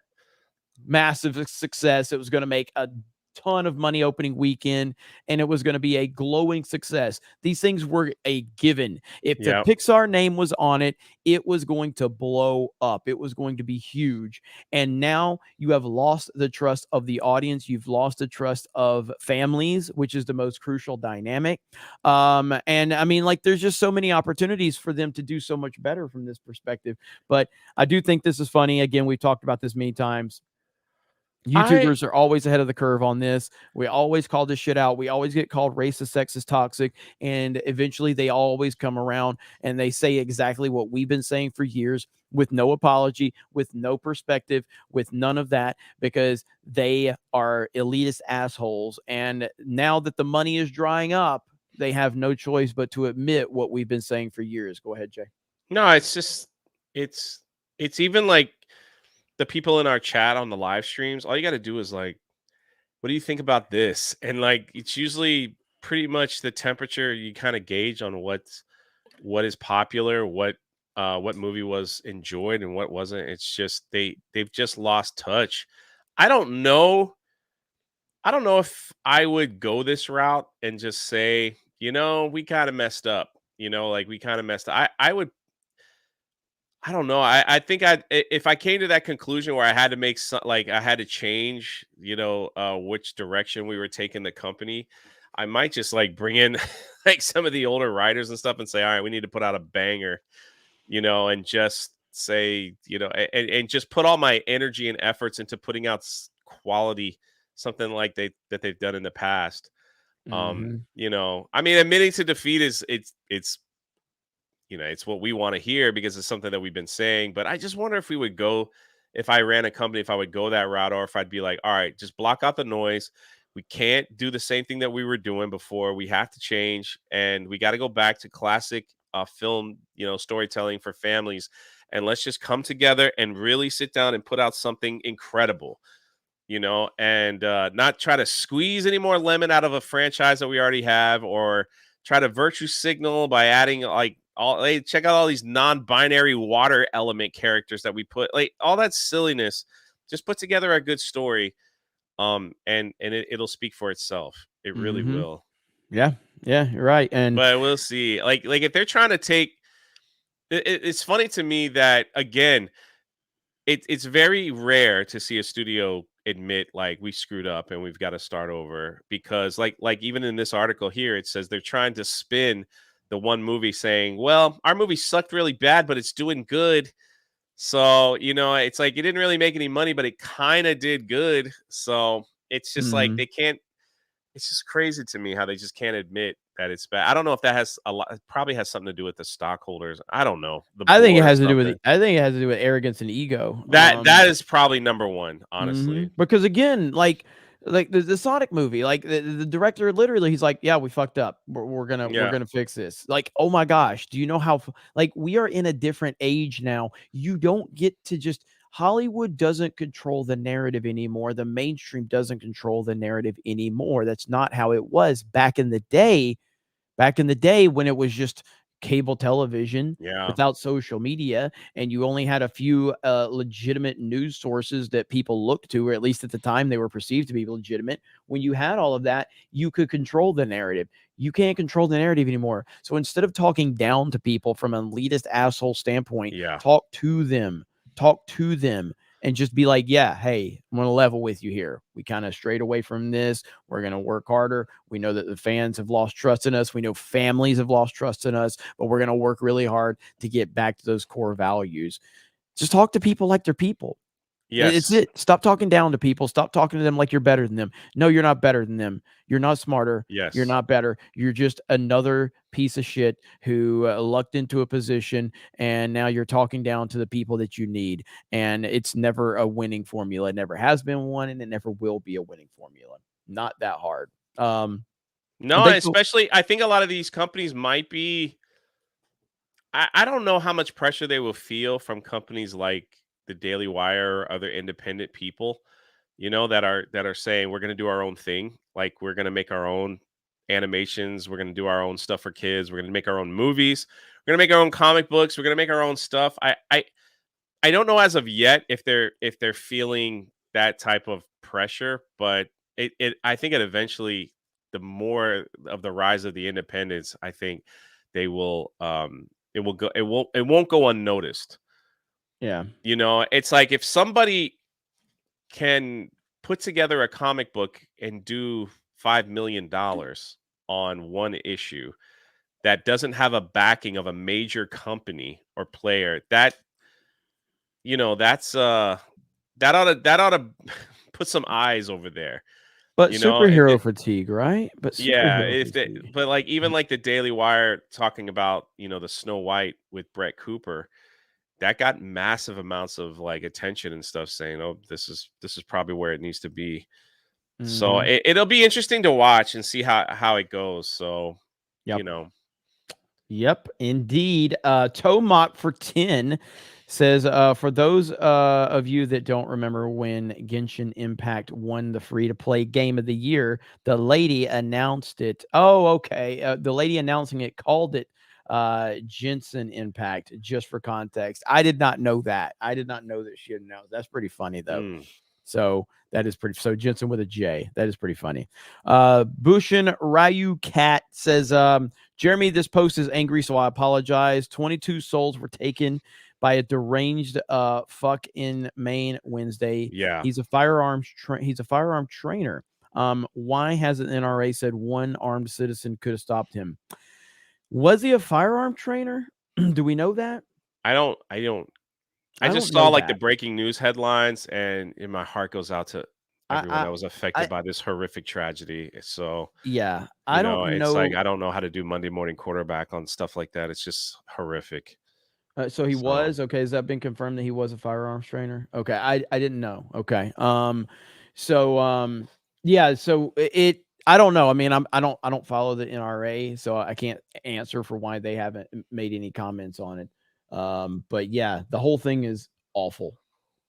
Massive success. It was going to make a ton of money opening weekend, and it was going to be a glowing success. These things were a given. If the Yep. Pixar name was on it, it was going to blow up. It was going to be huge. And now you have lost the trust of the audience. You've lost the trust of families, which is the most crucial dynamic. And I mean, like, there's just so many opportunities for them to do so much better from this perspective. But I do think this is funny. Again, we've talked about this many times. I YouTubers are always ahead of the curve on this. We always call this shit out. We always get called racist, sexist, toxic, and eventually they always come around and they say exactly what we've been saying for years with no apology, with no perspective, with none of that, because they are elitist assholes. And now that the money is drying up, they have no choice but to admit what we've been saying for years. Go ahead, Jay. No, it's just it's it's even like the people in our chat on the live streams. All you got to do is like, what do you think about this? And like, it's usually pretty much the temperature you kind of gauge on what is popular, what movie was enjoyed and what wasn't. It's just they've just lost touch. I don't know. I don't know if I would go this route and just say, we kind of messed up. Like we kind of messed up. I would. I don't know. I think if I came to that conclusion where I had to make like I had to change, which direction we were taking the company, I might just like bring in like some of the older writers and stuff and say, all right, we need to put out a banger, and just say, and just put all my energy and efforts into putting out quality, something like they've done in the past. Mm-hmm. I mean, admitting to defeat it's it's what we want to hear because it's something that we've been saying. But I just wonder if we would go, if I ran a company, if I would go that route, or if I'd be like, all right, just block out the noise. We can't do the same thing that we were doing before. We have to change, and we got to go back to classic film, storytelling for families. And let's just come together and really sit down and put out something incredible, and not try to squeeze any more lemon out of a franchise that we already have, or try to virtue signal by adding like hey, check out all these non-binary water element characters that we put, like all that silliness. Just put together a good story, and it'll speak for itself. It really Mm-hmm. will. Yeah, yeah, you're right. And But we'll see. Like if they're trying to take It's funny to me that again, it's very rare to see a studio admit like we screwed up and we've got to start over because like even in this article here it says they're trying to spin the one movie saying, well, our movie sucked really bad, but it's doing good. So, it's like it didn't really make any money, but it kind of did good. So it's just like Mhm. they can't, it's just crazy to me how they just can't admit that it's bad. I don't know if that has a lot, it probably has something to do with the stockholders. I don't know, the I think it board or has to do with something. I think it has to do with arrogance and ego. That is probably number one, honestly. Because again, like the Sonic movie, like the director literally, he's like, "Yeah, we fucked up. We're Yeah, gonna fix this." Like, oh my gosh, do you know how? Like, we are in a different age now. You don't get to just Hollywood doesn't control the narrative anymore. The mainstream doesn't control the narrative anymore. That's not how it was back in the day. Back in the day when it was just cable television yeah, without social media, and you only had a few legitimate news sources that people looked to, or at least at the time they were perceived to be legitimate. When you had all of that, you could control the narrative. You can't control the narrative anymore. So instead of talking down to people from an elitist asshole standpoint, yeah, talk to them, and just be like, yeah, hey, I'm going to level with you here. We kind of strayed away from this. We're going to work harder. We know that the fans have lost trust in us. We know families have lost trust in us, but we're going to work really hard to get back to those core values. Just talk to people like they're people. It's yes, it. Stop talking down to people. Stop talking to them like you're better than them. No, you're not better than them. You're not smarter. You're yes. not better. You're just another piece of shit who lucked into a position, and now you're talking down to the people that you need. And it's never a winning formula. It never has been one, and it never will be a winning formula. Not that hard. And No, thanks for especially I think a lot of these companies might be I don't know how much pressure they will feel from companies like the Daily Wire or other independent people, that are saying we're gonna do our own thing. Like we're gonna make our own animations, we're gonna do our own stuff for kids, we're gonna make our own movies, we're gonna make our own comic books, we're gonna make our own stuff. I don't know as of yet if they're feeling that type of pressure, but it I think it eventually the more of the rise of the independents, I think they will it won't go unnoticed. yeah. It's like if somebody can put together a comic book and do $5 million on one issue that doesn't have a backing of a major company or player, that's that ought to put some eyes over there. But You know, it, superhero it fatigue, right? But yeah, superhero if they fatigue. but like even like the Daily Wire talking about, the Snow White with Brett Cooper, that got massive amounts of like attention and stuff saying, "Oh, this is probably where it needs to be." So Mhm. it'll be interesting to watch and see how it goes. So, you Yep. know, Yep, indeed. Tomoc for 10 says, for those of you that don't remember when Genshin Impact won the free to play game of the year, the lady announced it. Oh, okay. The lady announcing it called it Jensen Impact, just for context. I did not know that. I did not know that she had announced. That's pretty funny, though. mm, So that is pretty. So Jensen with a J. That is pretty funny. Bushin Ryu Cat says, Jeremy, this post is angry, so I apologize. 22 souls were taken by a deranged fuck in Maine Wednesday. yeah. He's a firearm trainer. Why hasn't NRA said one armed citizen could have stopped him? Was he a firearm trainer? Do we know that? I I just don't saw know like the that. breaking news headlines and my heart goes out to I everyone I that was affected I by this horrific tragedy. So, yeah, I don't it's like know. I don't know how to do Monday morning quarterback on stuff like that. It's just horrific. So he So, was okay. Has that been confirmed that he was a firearms trainer? Okay, I didn't know. Okay, so yeah, so I don't know. I mean, I don't follow the NRA, so I can't answer for why they haven't made any comments on it. But yeah, the whole thing is awful,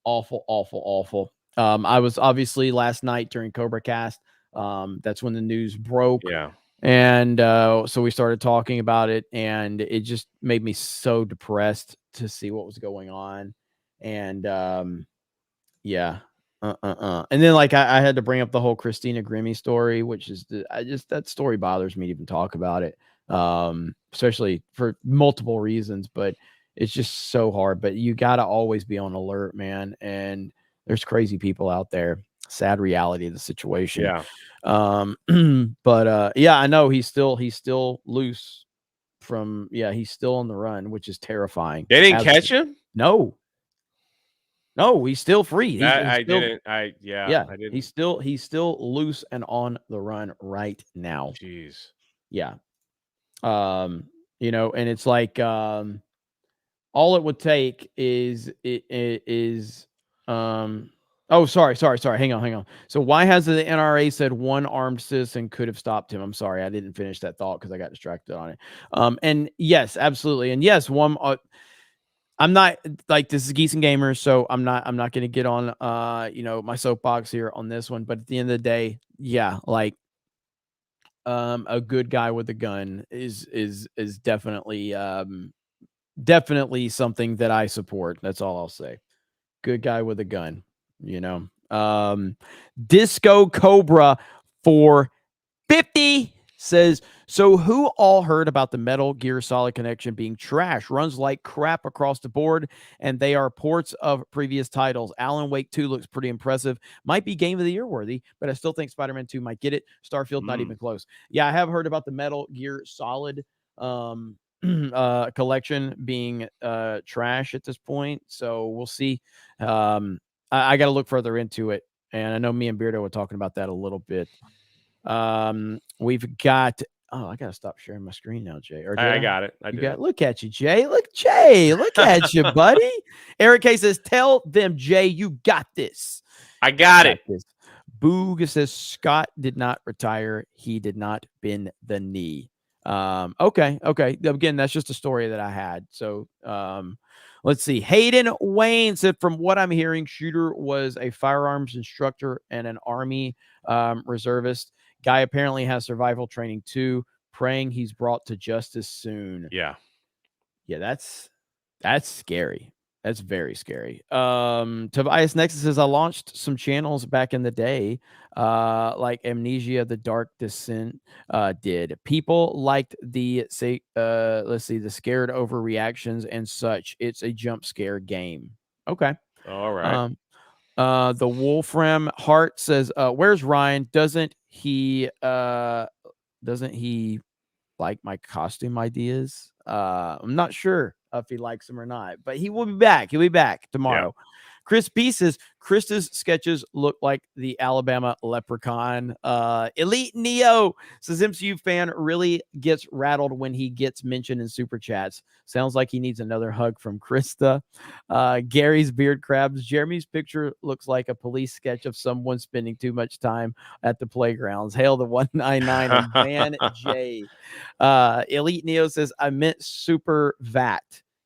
awful, awful, awful. I was obviously last night during Cobra Cast. That's when the news broke. yeah. And so we started talking about it, and it just made me so depressed to see what was going on. And yeah, and then like I had to bring up the whole Christina Grimmie story, which is that story bothers me to even talk about it, especially for multiple reasons. But It's just so hard, but you gotta always be on alert, man, and there's crazy people out there. Sad reality of the situation. Yeah. Um, but, yeah, I know he's still loose from yeah, he's still on the run, which is terrifying. They didn't catch Absolutely. him? No. No, he's still free. He's I still didn't yeah, yeah, I he's didn't. still loose and on the run right now. Jeez. Yeah. And it's like, all it would take is oh, sorry. Hang on. So why has the NRA said one armed citizen could have stopped him? I'm sorry, I didn't finish that thought because I got distracted on it. And yes, absolutely. And yes, one I'm not like this is Geeks and Gamers, so I'm not gonna get on my soapbox here on this one. But at the end of the day, yeah, like a good guy with a gun is definitely something that I support. That's all I'll say. Good guy with a gun, you know. Disco Cobra for 50 says, so who all heard about the Metal Gear Solid connection being trash? Runs like crap across the board, and they are ports of previous titles. Alan Wake 2 looks pretty impressive. Might be Game of the Year worthy, but I still think Spider-Man 2 might get it. Starfield, not even close. Yeah, I have heard about the Metal Gear Solid collection being trash at this point, so we'll see. I got to look further into it, and I know me and Beardo were talking about that a little bit. We've got I gotta stop sharing my screen now, Jay. Or did I I? got it. I You did got it. look at you, Jay. Look, Jay. Look at you, buddy. Eric K says, tell them, Jay, you got this. I got Got it. this. Boog says Scott did not retire. He did not bend the knee. Okay. Again, that's just a story that I had. So let's see. Hayden Wayne said, from what I'm hearing, Shooter was a firearms instructor and an Army reservist. Guy apparently has survival training too. Praying he's brought to justice soon. Yeah. Yeah, that's scary. That's very scary. Tobias Nexus says I launched some channels back in the day, like Amnesia, The Dark Descent did. People liked the the scared overreactions and such. It's a jump scare game. Okay. All right. Um, the Wolfram Heart says, where's Ryan? Doesn't he like my costume ideas? I'm not sure if he likes them or not, but he will be back. He'll be back Yeah. tomorrow. Chris B says Krista's sketches look like the Alabama leprechaun. Elite Neo says MCU fan really gets rattled when he gets mentioned in super chats. Sounds like he needs another hug from Krista. Gary's beard crabs. Jeremy's picture looks like a police sketch of someone spending too much time at the playgrounds. Hail the 199 and Van J. Elite Neo says I meant super vat.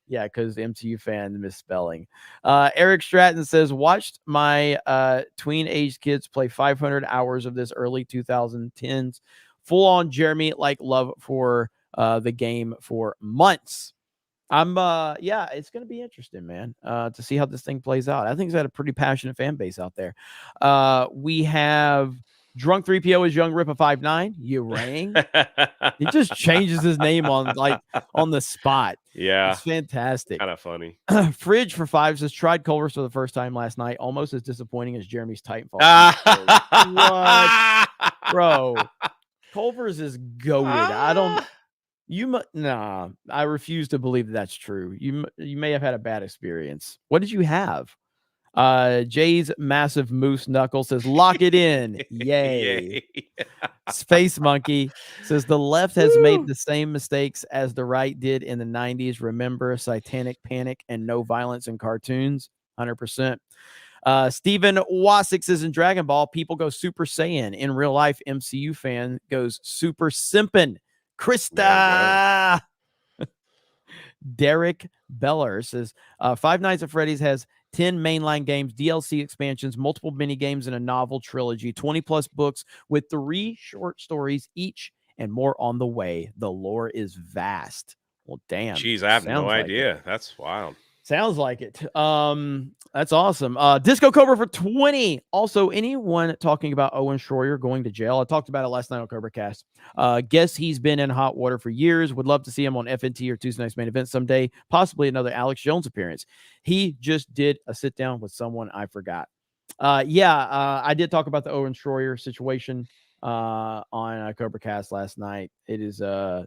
Yeah, because MCU fan misspelling. Eric Stratton says, watched my tween-aged kids play 500 hours of this early 2010s. Full-on Jeremy like love for the game for months. Yeah, it's gonna be interesting, man, to see how this thing plays out. I think it's got a pretty passionate fan base out there. We have Drunk 3PO is Young Rippa 59. You rang. He just changes his name on the spot. Yeah. It's fantastic. Kind of funny. Fridge for 5 says tried Culver's for the first time last night. Almost as disappointing as Jeremy's Titanfall. What, bro? Culver's is goated. I don't. Nah. I refuse to believe that's true. You may have had a bad experience. What did you have? Jay's massive moose knuckle says lock it in. Yay. Space Monkey says the left has made the same mistakes as the right did in the 90s. Remember Satanic Panic and no violence in cartoons? 100%. Stephen Wasik says in Dragon Ball, people go Super Saiyan. In real life, MCU fan goes Super Simpin. Krista. Derek Beller says Five Nights at Freddy's has 10 mainline games, DLC expansions, multiple mini games, and a novel trilogy, 20 plus books with 3 short stories each, and more on the way. The lore is vast. Well, damn. Jeez, I have no Sounds like it. idea. That's wild. Sounds like it. That's awesome. Disco Cobra for 20. Also, anyone talking about Owen Schroyer going to jail? I talked about it last night on Cobra Cast. Guess he's been in hot water for years. Would love to see him on FNT or Tuesday Night's Main Event someday. Possibly another Alex Jones appearance. He just did a sit down with someone I forgot. I did talk about the Owen Schroyer situation on Cobra Cast last night. It is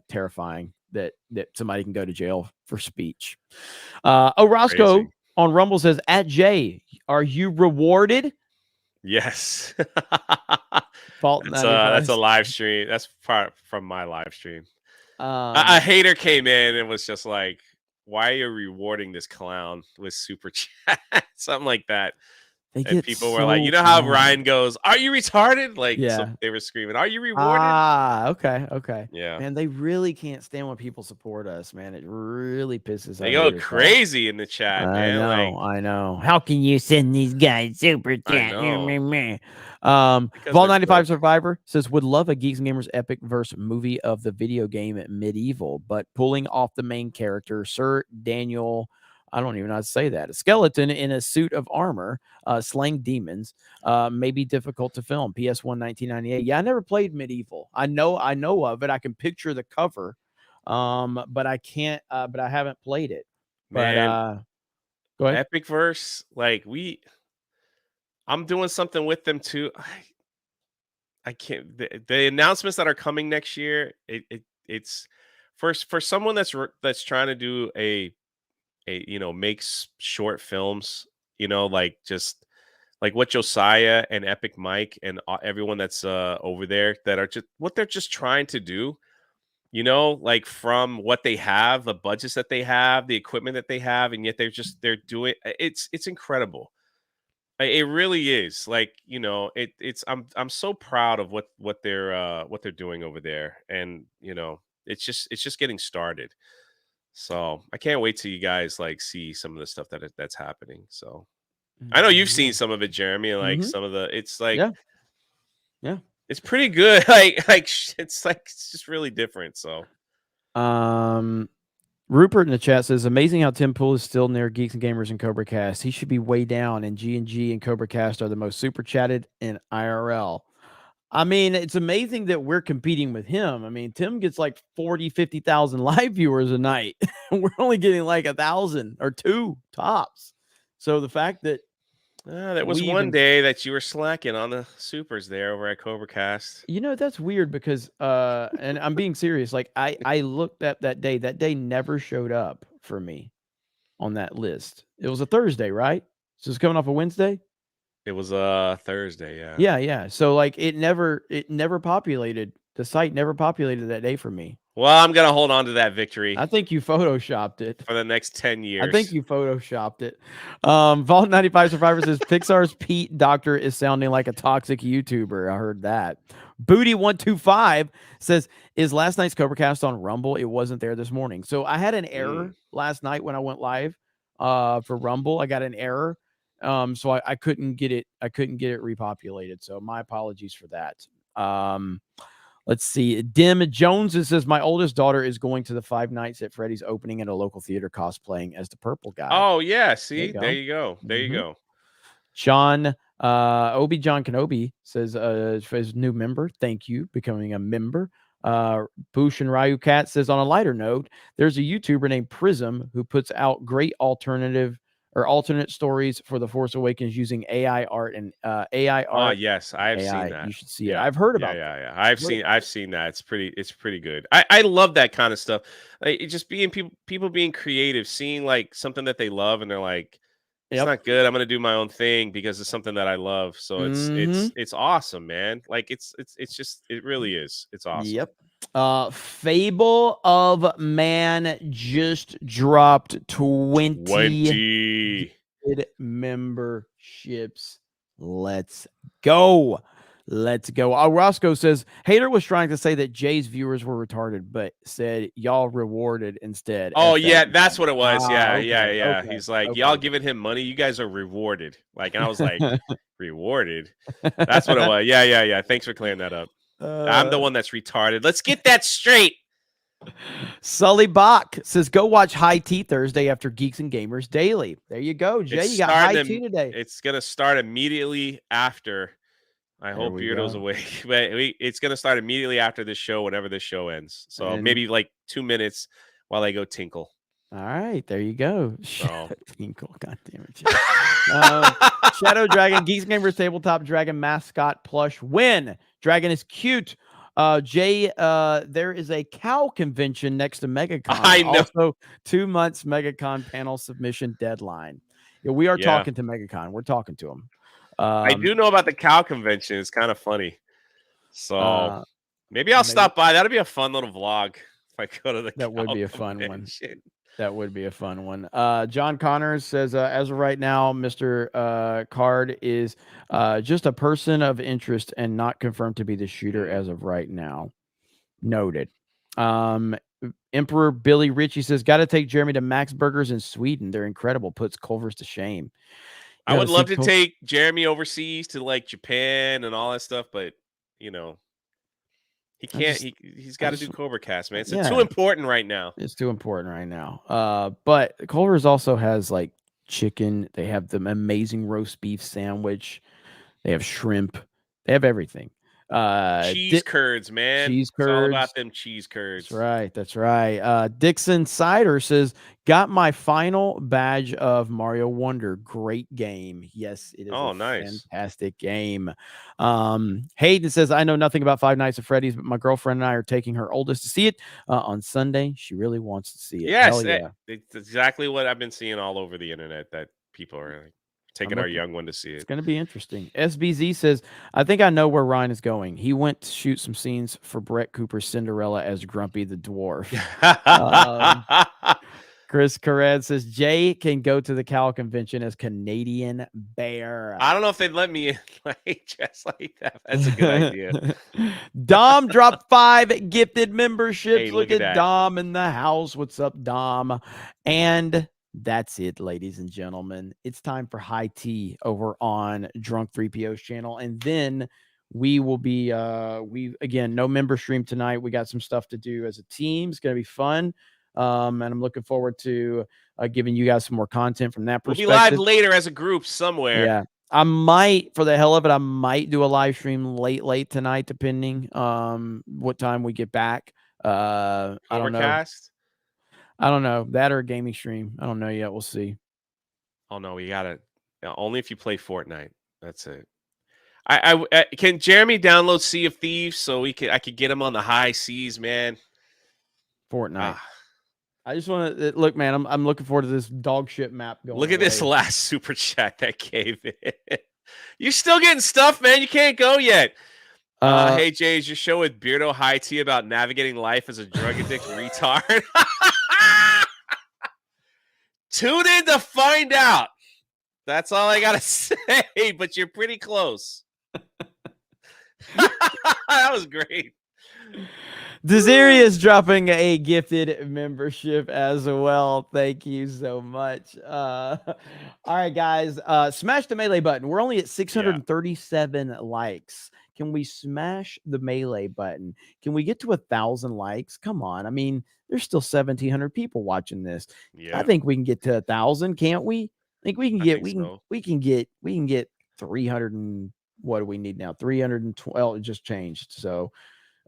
terrifying that somebody can go to jail for speech. Roscoe Crazy. on Rumble says, at Jay, are you rewarded? Yes. Fault That's 95. a live stream. That's part from my live stream. A Um, hater came in and was just like, "Why are you rewarding this clown with super chat?" Something like that. they And get people were like, "You so know how mad. Ryan goes, are you retarded?" Like, so Yeah. they were screaming, "Are you rewarded?" Okay. Yeah. Man, they really can't stand when people support us, man. It really pisses They our go haters off. crazy in the chat, I man. Like, know, I know. How can you send these guys super I chat? know. Because Vol they're 95 broke. Survivor says would love a Geeks and Gamers epic verse movie of the video game Medieval, but pulling off the main character, Sir Daniel. I don't even know how to say that. A skeleton in a suit of armor, slaying demons, may be difficult to film. PS1 1998. Yeah, I never played Medieval. I know of it. I can picture the cover. But I can't but I haven't played it. But Man, go ahead. Epic Verse, like I'm doing something with them too. I can't the announcements that are coming next year, it's for someone that's trying to do makes short films, like just like what Josiah and Epic Mike and everyone that's over there that are just what they're just trying to do, like from what they have, the budgets that they have, the equipment that they have, and yet they're doing it's incredible. It really is. Like, it's I'm so proud of what they're doing over there. And, it's just getting started. So I can't wait till you guys like see some of the stuff that's happening. So I know you've seen Mhm. some of it, Jeremy, like Mhm. some of it's like Yeah. Yeah. it's pretty good. It's just really different. So Um, Rupert in the chat says, amazing how Tim Pool is still near Geeks and Gamers and Cobra Cast. He should be way down, and G and Cobra Cast are the most super chatted in IRL. I mean, it's amazing that we're competing with him. I mean, Tim gets like 40, 50,000 live viewers a night. We're only getting like 1,000 or two tops. So the fact that there was we one even, day that you were slacking on the supers there over at Cobra Cast. that's weird because and I'm being serious. Like I looked at that day. That day never showed up for me on that list. It was a Thursday, right? So it's coming off a Wednesday. It was Thursday, yeah. Yeah. So like it never populated. The site never populated that day for me. Well, I'm gonna hold on to that victory I think you photoshopped it. for the next 10 I think years. you photoshopped it. Vault 95 Survivor says Pixar's Pete Doctor is sounding like a toxic YouTuber. I heard that. Booty125 says, is last night's Cobra Cast on Rumble? It wasn't there this morning. So I had an Mm. error last night when I went live for Rumble. I got an error. So I couldn't get it. I couldn't get it repopulated. So my apologies for that. Let's see. Dim Jones says my oldest daughter is going to the Five Nights at Freddy's opening at a local theater cosplaying as the purple guy. Oh, yeah, There see? you There go. you go. There you Mhm. go. John John Kenobi says for his new member, thank you, becoming a member. Boosh and Ryu Cat says on a lighter note, there's a YouTuber named Prism who puts out great alternate stories for The Force Awakens using AI art and AI Oh, art. yes, I have seen AI, that. you should see it. Yeah. I've heard Yeah, about yeah, that. yeah. I've heard about I've seen that. It's pretty good. I love that kind of stuff. Like, it just being people being creative, seeing like something that they love and they're like, it. "It's Yep. not good. I'm gonna do my own thing because it's something that I love." So Mm-hmm. it's awesome, man. Like it's just it really is. It's awesome. Yep. Fable of Man just dropped 20 20. memberships. Let's go. Let's go. Roscoe says Hater was trying to say that Jay's viewers were retarded, but said y'all rewarded instead. Oh, F that yeah, that's guy. what it was. Yeah, yeah, Okay. yeah. Okay. He's like, "Y'all Okay. giving him money, you guys are rewarded." Like, and I was like, "Rewarded?" That's what it was. Yeah, yeah, yeah. Thanks for clearing that up. I'm the uh, one that's retarded. Let's get that straight. Sully Bach says, "Go watch High Tea Thursday after Geeks and Gamers Daily." There you go, Jay. It's You got High starting Tea to today. it's gonna start immediately after. I There hope we Beardo's go. awake, but it's gonna start immediately after this show, whenever this show ends. So And maybe like 2 minutes while I go tinkle. all right, there you go. So Tinkle, God damn it, Jay. Shadow Dragon, Geeks Gamers Tabletop Dragon mascot plush win. Dragon is cute. Jay, there is a cow convention next to MegaCon. I know. Also, 2 months MegaCon panel submission deadline. Yeah, we are Yeah. talking to MegaCon. We're talking to them. I do know about the cow convention. It's kind of funny. So maybe I'll Mega, stop by. That'll be a fun little vlog if I go to the that would cow be a fun one. convention. That would be a fun one. John Connors says, as of right now, Mr. Card is just a person of interest and not confirmed to be the shooter as of right now. Noted. Emperor Billy Ritchie says, got to take Jeremy to Max Burgers in Sweden. They're incredible. Puts Culver's to shame. I would love to take Jeremy overseas to like Japan and all that stuff, but you know, he can't. He's got to do Cobra Cast, man. It's too important right now. It's too important right now. But Culver's also has like chicken. They have the amazing roast beef sandwich. They have shrimp. They have everything. Cheese curds, man. Cheese curds. It's all about them cheese curds. That's right. That's right. Dixon Cider says, got my final badge of Mario Wonder. Great game. Yes, it is a fantastic game. Hayden says, I know nothing about Five Nights at Freddy's, but my girlfriend and I are taking her oldest to see it on Sunday. She really wants to see it. Yes, it's exactly what I've been seeing all over the internet, that people are like, taking our young one to see it. It's going to be interesting. SBZ says, I think I know where Ryan is going. He went to shoot some scenes for Brett Cooper's Cinderella as Grumpy the Dwarf. Chris Carrad says, Jay can go to the cow convention as Canadian Bear. I don't know if they'd let me in just like that. That's a good idea. Dom dropped 5 gifted memberships. Hey, look at Dom in the house. What's up, Dom? And that's it, ladies and gentlemen. It's time for High Tea over on Drunk 3PO's channel. And then we will be, again, no member stream tonight. We got some stuff to do as a team. It's going to be fun. And I'm looking forward to giving you guys some more content from that perspective. We'll be live later as a group somewhere. Yeah. I might, for the hell of it, I might do a live stream late tonight, depending what time we get back. I don't know. I don't know. That or a gaming stream. I don't know yet. We'll see. Oh no, we gotta only if you play Fortnite. That's it. I can Jeremy download Sea of Thieves so I could get him on the high seas, man. Fortnite. I just want to look, man. I'm looking forward to this dog shit map going. Look at this last super chat that gave it. You're still getting stuff, man. You can't go yet. Hey Jay, is your show with Beardo High Tea about navigating life as a drug addict retard? Tune in to find out. That's all I gotta say. But you're pretty close. That was great. Desirius dropping a gifted membership as well. Thank you so much. All right, guys. Smash the melee button. We're only at 637 likes. Can we smash the melee button? Can we get to 1,000 likes? Come on. I mean, there's still 1,700 people watching this. Yeah. I think we can get to 1,000, can't we? I think we can get we can get 300 and what do we need now? 312. It just changed. So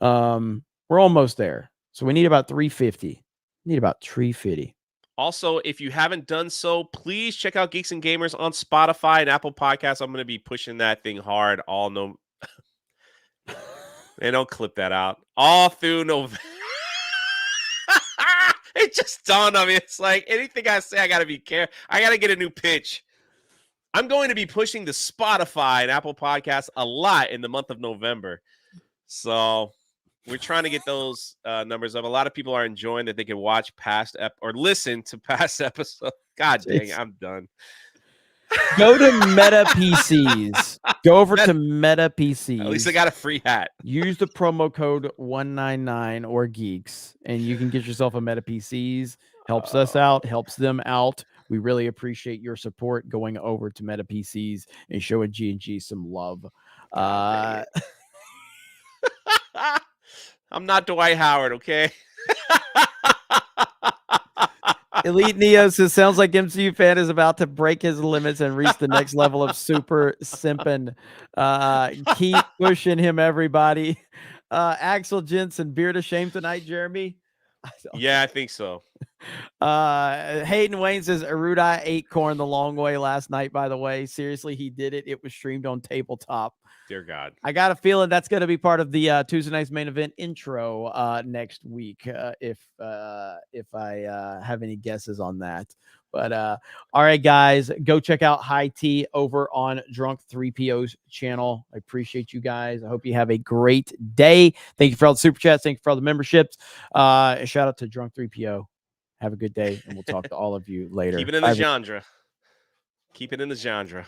we're almost there. So we need about 350. Need about 350. Also, if you haven't done so, please check out Geeks and Gamers on Spotify and Apple Podcasts. I'm going to be pushing that thing hard all no. Man, don't clip that out. All through November. It just dawned on me. It's like anything I say, I got to be careful. I got to get a new pitch. I'm going to be pushing the Spotify and Apple Podcasts a lot in the month of November. So we're trying to get those numbers up. A lot of people are enjoying that they can watch past or listen to past episodes. God dang, I'm done. Go to Meta PCs. Go over to Meta PCs. At least I got a free hat. Use the promo code 199 or Geeks, and you can get yourself a Meta PCs. Helps us out, helps them out. We really appreciate your support going over to Meta PCs and showing G&G some love. I'm I'm not Dwight Howard, okay? Elite Neo says, sounds like MCU fan is about to break his limits and reach the next level of super simping. Keep pushing him, everybody. Axel Jensen, beer to shame tonight, Jeremy. Yeah, I think so. Hayden Wayne says, Erudite ate corn the long way last night, by the way. Seriously, he did it. It was streamed on tabletop. Dear God. I got a feeling that's going to be part of the Tuesday night's main event intro next week, if I have any guesses on that. But all right, guys, go check out High Tea over on Drunk 3PO's channel. I appreciate you guys. I hope you have a great day. Thank you for all the super chats. Thank you for all the memberships. Shout out to Drunk 3PO. Have a good day, and we'll talk to all of you later. Keep it in the genre. Keep it in the genre.